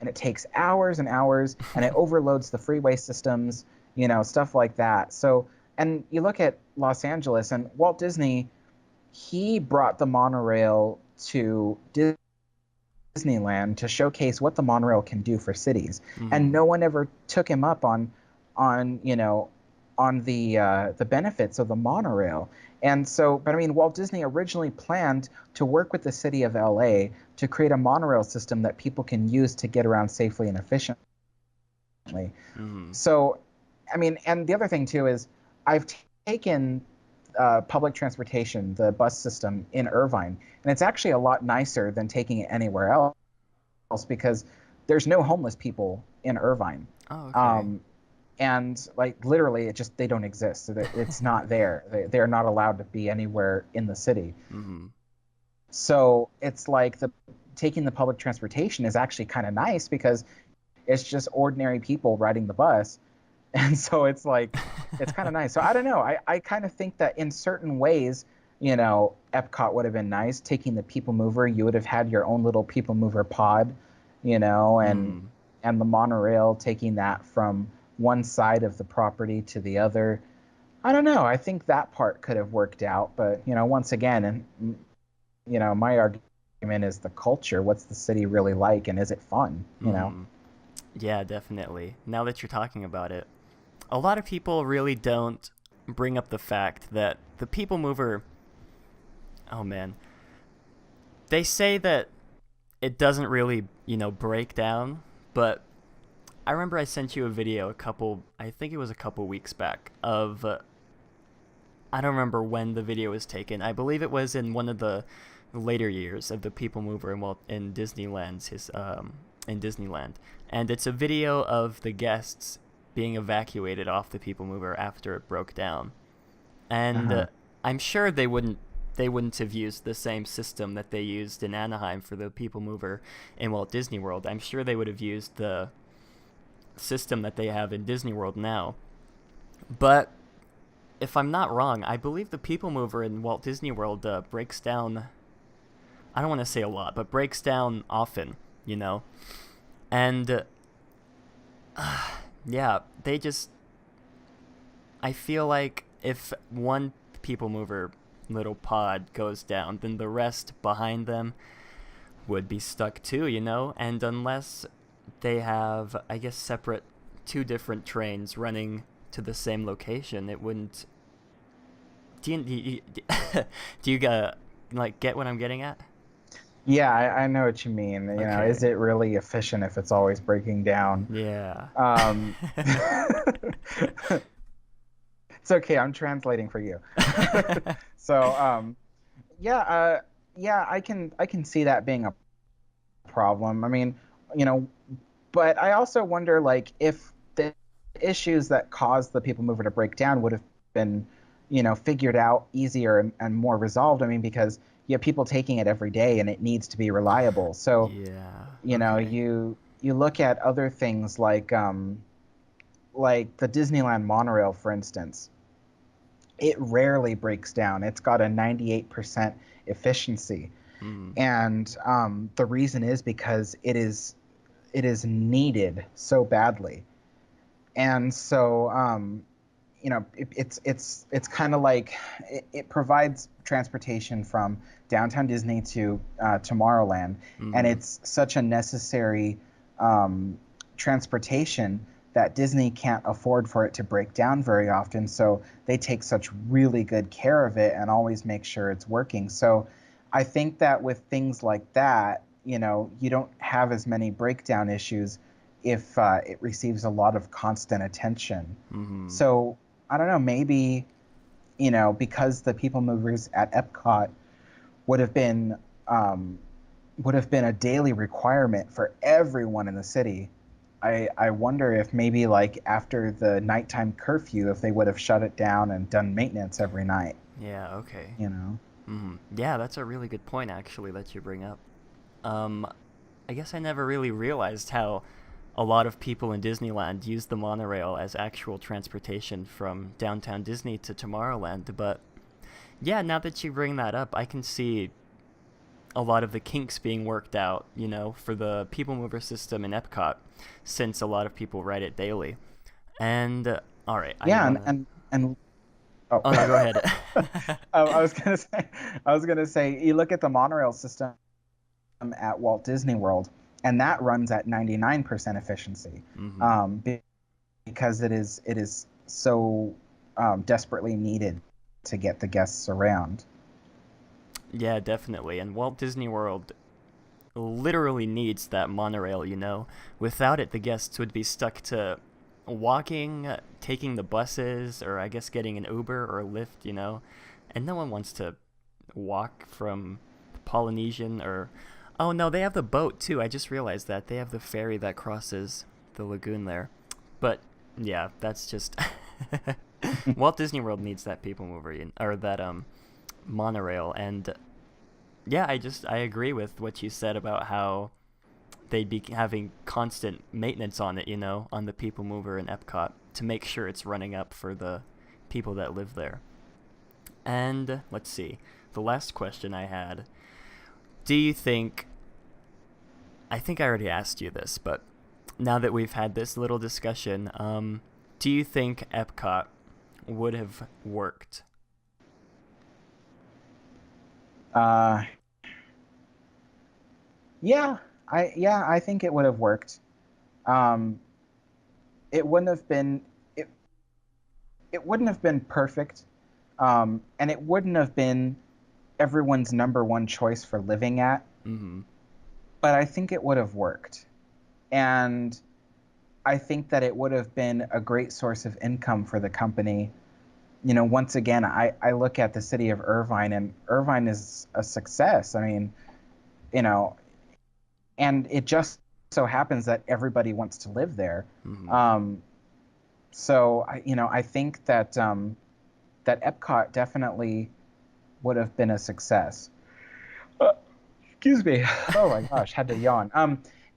and it takes hours and hours, and it overloads the freeway systems, stuff like that. So, and you look at Los Angeles, and Walt Disney, he brought the monorail to Disneyland to showcase what the monorail can do for cities, and Mm-hmm. no one ever took him up on the benefits of the monorail. And so, but I mean, Walt Disney originally planned to work with the city of LA to create a monorail system that people can use to get around safely and efficiently. Mm-hmm. So, I mean, and the other thing too is I've taken public transportation, the bus system in Irvine, and it's actually a lot nicer than taking it anywhere else because there's no homeless people in Irvine. Oh, okay. Um, and like literally they don't exist. So it's not there. They're not allowed to be anywhere in the city. Mm-hmm. So it's like taking the public transportation is actually kind of nice because it's just ordinary people riding the bus. And so it's like it's kind of nice. So I don't know. I kind of think that in certain ways, Epcot would have been nice. Taking the people mover, you would have had your own little people mover pod, and Mm-hmm. the monorail taking that from one side of the property to the other. I don't know. I think that part could have worked out, but once again, and my argument is the culture. What's the city really like, and is it fun? Mm-hmm. Yeah, definitely. Now that you're talking about it, a lot of people really don't bring up the fact that the people mover, oh man, they say that it doesn't really, break down, but I remember I sent you a video I think it was a couple weeks back of, I don't remember when the video was taken. I believe it was in one of the later years of the people mover in in Disneyland. And it's a video of the guests being evacuated off the people mover after it broke down. And Uh-huh. I'm sure they wouldn't have used the same system that they used in Anaheim for the people mover in Walt Disney World. I'm sure they would have used the system that they have in Disney World now. But if I'm not wrong, I believe the people mover in Walt Disney World breaks down, I don't want to say a lot, but breaks down often, And yeah, I feel like if one people mover little pod goes down, then the rest behind them would be stuck too, And unless they have, I guess, separate two different trains running to the same location, it wouldn't. Do you get what I'm getting at? Yeah, I know what you mean. You know, is Okay. it really efficient if it's always breaking down? Yeah. Um, it's okay. I'm translating for you. So, yeah, yeah, I can see that being a problem. I mean, you know, but I also wonder like if the issues that caused the people mover to break down would have been, figured out easier and more resolved. I mean, because you have people taking it every day and it needs to be reliable. So, Yeah. you know, Okay. you look at other things like the Disneyland monorail, for instance. It rarely breaks down. It's got a 98% efficiency. Mm. And the reason is because it is needed so badly. And so it's kind of like it provides transportation from downtown Disney to Tomorrowland, and Mm-hmm. it's such a necessary um, transportation that Disney can't afford for it to break down very often. So they take such really good care of it and always make sure it's working. So I think that with things like that, you don't have as many breakdown issues if it receives a lot of constant attention. Mm-hmm. So I don't know, maybe, because the people movers at Epcot would have been um, would have been a daily requirement for everyone in the city. I wonder if maybe like after the nighttime curfew, if they would have shut it down and done maintenance every night, Yeah. Okay. you know? Mm-hmm. Yeah, that's a really good point actually that you bring up. Um, I guess I never really realized how a lot of people in Disneyland use the monorail as actual transportation from downtown Disney to Tomorrowland. But yeah, now that you bring that up, I can see a lot of the kinks being worked out, for the people mover system in Epcot, since a lot of people ride it daily. And all right, I Yeah, and wanna. and, and oh, Oh no, go ahead. I was gonna say, you look at the monorail system at Walt Disney World, and that runs at 99% efficiency, Mm-hmm. um, because it is so desperately needed to get the guests around. Yeah, definitely. And Walt Disney World literally needs that monorail. Without it, the guests would be stuck to walking, taking the buses, or I guess getting an Uber or a Lyft. And no one wants to walk from Polynesian or. Oh no, they have the boat too. I just realized that. They have the ferry that crosses the lagoon there. But yeah, that's just. Walt Disney World needs that people mover, or that monorail. And yeah, I agree with what you said about how they'd be having constant maintenance on it, on the people mover in Epcot to make sure it's running up for the people that live there. And let's see, the last question I had: do you think? I think I already asked you this, but now that we've had this little discussion, do you think Epcot would have worked? Uh, yeah, I think it would have worked. Um, it wouldn't have been it, it wouldn't have been perfect, and it wouldn't have been everyone's number one choice for living at, Mm-hmm. but I think it would have worked. And I think that it would have been a great source of income for the company. Once again, I look at the city of Irvine, and Irvine is a success. I mean, you know, and it just so happens that everybody wants to live there. Mm-hmm. Um, so I think that that Epcot definitely would have been a success. Uh, Excuse me. Oh my gosh, had to yawn.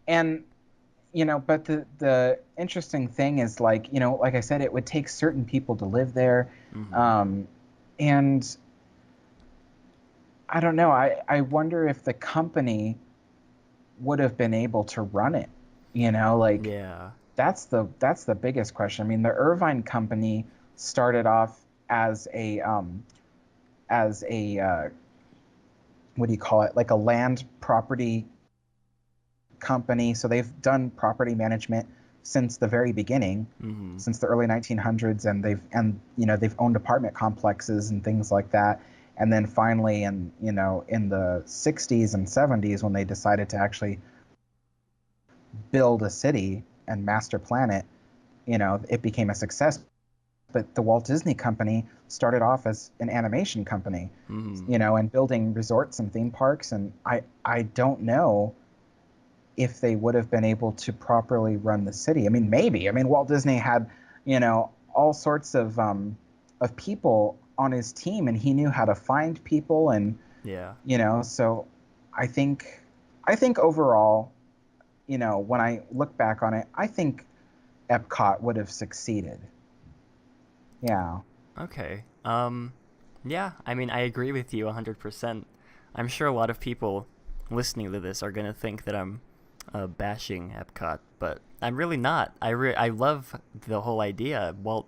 And but the interesting thing is like like I said, it would take certain people to live there, Mm-hmm. um, and I don't know. I wonder if the company would have been able to run it. Like Yeah. that's the biggest question. I mean, the Irvine company started off as a what do you call it? Like a land property company. So they've done property management since the very beginning, since the early 1900s, and they've owned apartment complexes and things like that. And then finally, in the 60s and 70s, when they decided to actually build a city and master plan it, it became a success. But the Walt Disney Company started off as an animation company, and building resorts and theme parks. And I don't know if they would have been able to properly run the city. I mean, maybe. I mean, Walt Disney had, all sorts of people on his team, and he knew how to find people, and so I think overall, when I look back on it, I think Epcot would have succeeded. Yeah. Okay. Yeah, I mean, I agree with you 100%. I'm sure a lot of people listening to this are going to think that I'm bashing Epcot, but I'm really not. I love the whole idea. Walt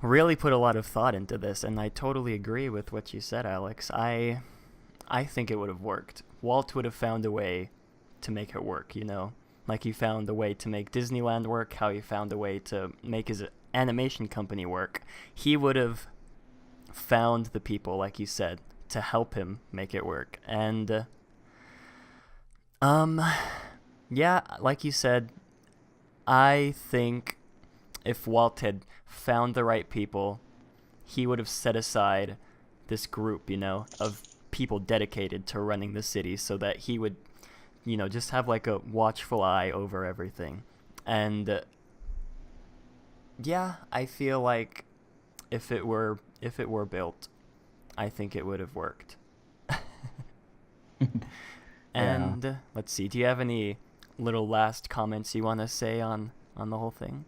really put a lot of thought into this, and I totally agree with what you said, Alex. I think it would have worked. Walt would have found a way to make it work, like he found a way to make Disneyland work, how he found a way to make his animation company work. He would have found the people, like you said, to help him make it work. And yeah, like you said, I think if Walt had found the right people, he would have set aside this group, of people dedicated to running the city, so that he would, just have like a watchful eye over everything. And yeah, I feel like if it were built, I think it would have worked. And let's see, do you have any little last comments you want to say on the whole thing?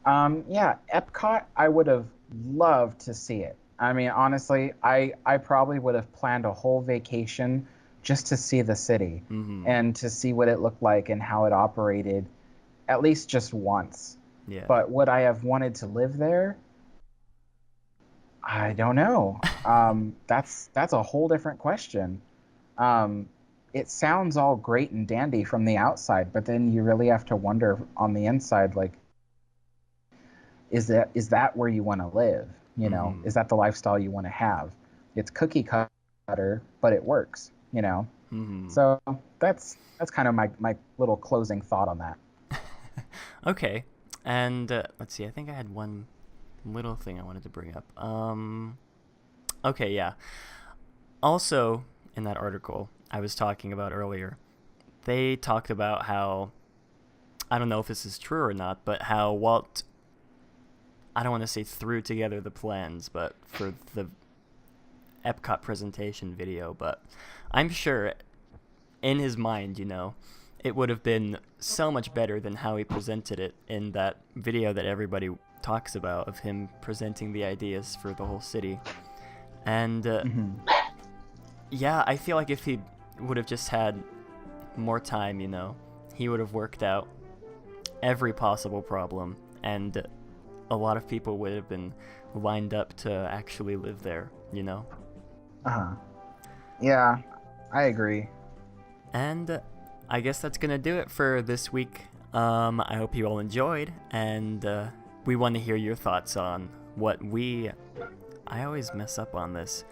Yeah, Epcot, I would have loved to see it. I mean, honestly, I probably would have planned a whole vacation just to see the city and to see what it looked like and how it operated, at least just once. Yeah. But would I have wanted to live there? I don't know. That's a whole different question. It sounds all great and dandy from the outside, but then you really have to wonder on the inside, like, is that where you want to live? Is that the lifestyle you want to have? It's cookie cutter, but it works. So that's kind of my little closing thought on that. Okay, and let's see. I think I had one little thing I wanted to bring up. Okay, yeah. Also, in that article I was talking about earlier, they talked about how, I don't know if this is true or not, but how Walt, I don't want to say threw together the plans, but for the Epcot presentation video, but I'm sure in his mind, it would have been so much better than how he presented it in that video that everybody talks about, of him presenting the ideas for the whole city. And yeah, I feel like if he would have just had more time, he would have worked out every possible problem, and a lot of people would have been lined up to actually live there, Yeah, I agree. And I guess that's gonna do it for this week. I hope you all enjoyed, and we want to hear your thoughts on I always mess up on this.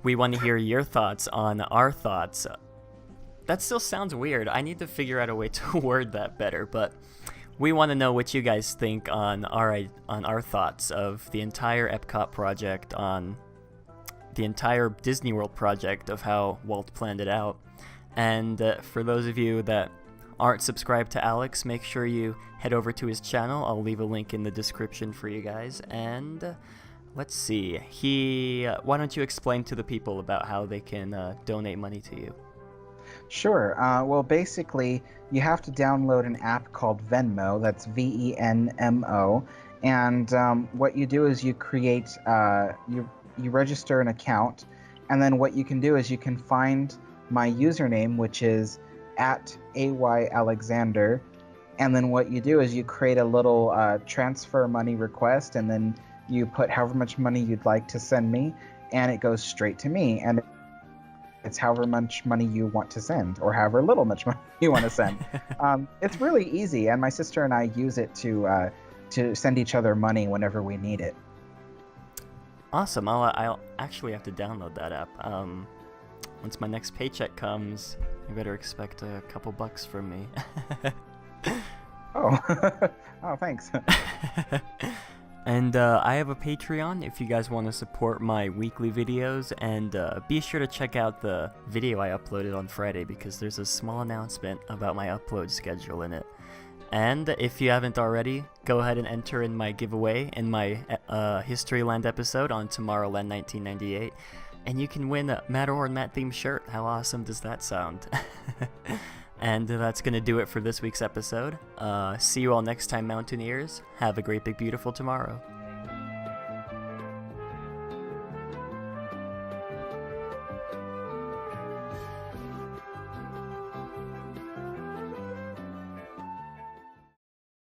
We want to hear your thoughts on our thoughts. That still sounds weird. I need to figure out a way to word that better, but we want to know what you guys think on our thoughts of the entire Epcot project, on the entire Disney World project, of how Walt planned it out. And for those of you that aren't subscribed to Alex, make sure you head over to his channel. I'll leave a link in the description for you guys. And let's see, why don't you explain to the people about how they can donate money to you? Sure. Well, basically, you have to download an app called Venmo. That's Venmo. And what you do is you create, you register an account, and then what you can do is you can find my username, which is @AYAlexander, and then what you do is you create a little transfer money request, and then you put however much money you'd like to send me, and it goes straight to me. And It's however much money you want to send, or however little much money you want to send. It's really easy, and my sister and I use it to send each other money whenever we need it. Awesome. I'll actually have to download that app. Once my next paycheck comes, you better expect a couple bucks from me. Oh, oh, thanks. And I have a Patreon if you guys want to support my weekly videos, and be sure to check out the video I uploaded on Friday because there's a small announcement about my upload schedule in it. And if you haven't already, go ahead and enter in my giveaway in my Historyland episode on Tomorrowland 1998, and you can win a Matterhorn Matt themed shirt. How awesome does that sound? And that's going to do it for this week's episode. See you all next time, Mountaineers. Have a great, big, beautiful tomorrow.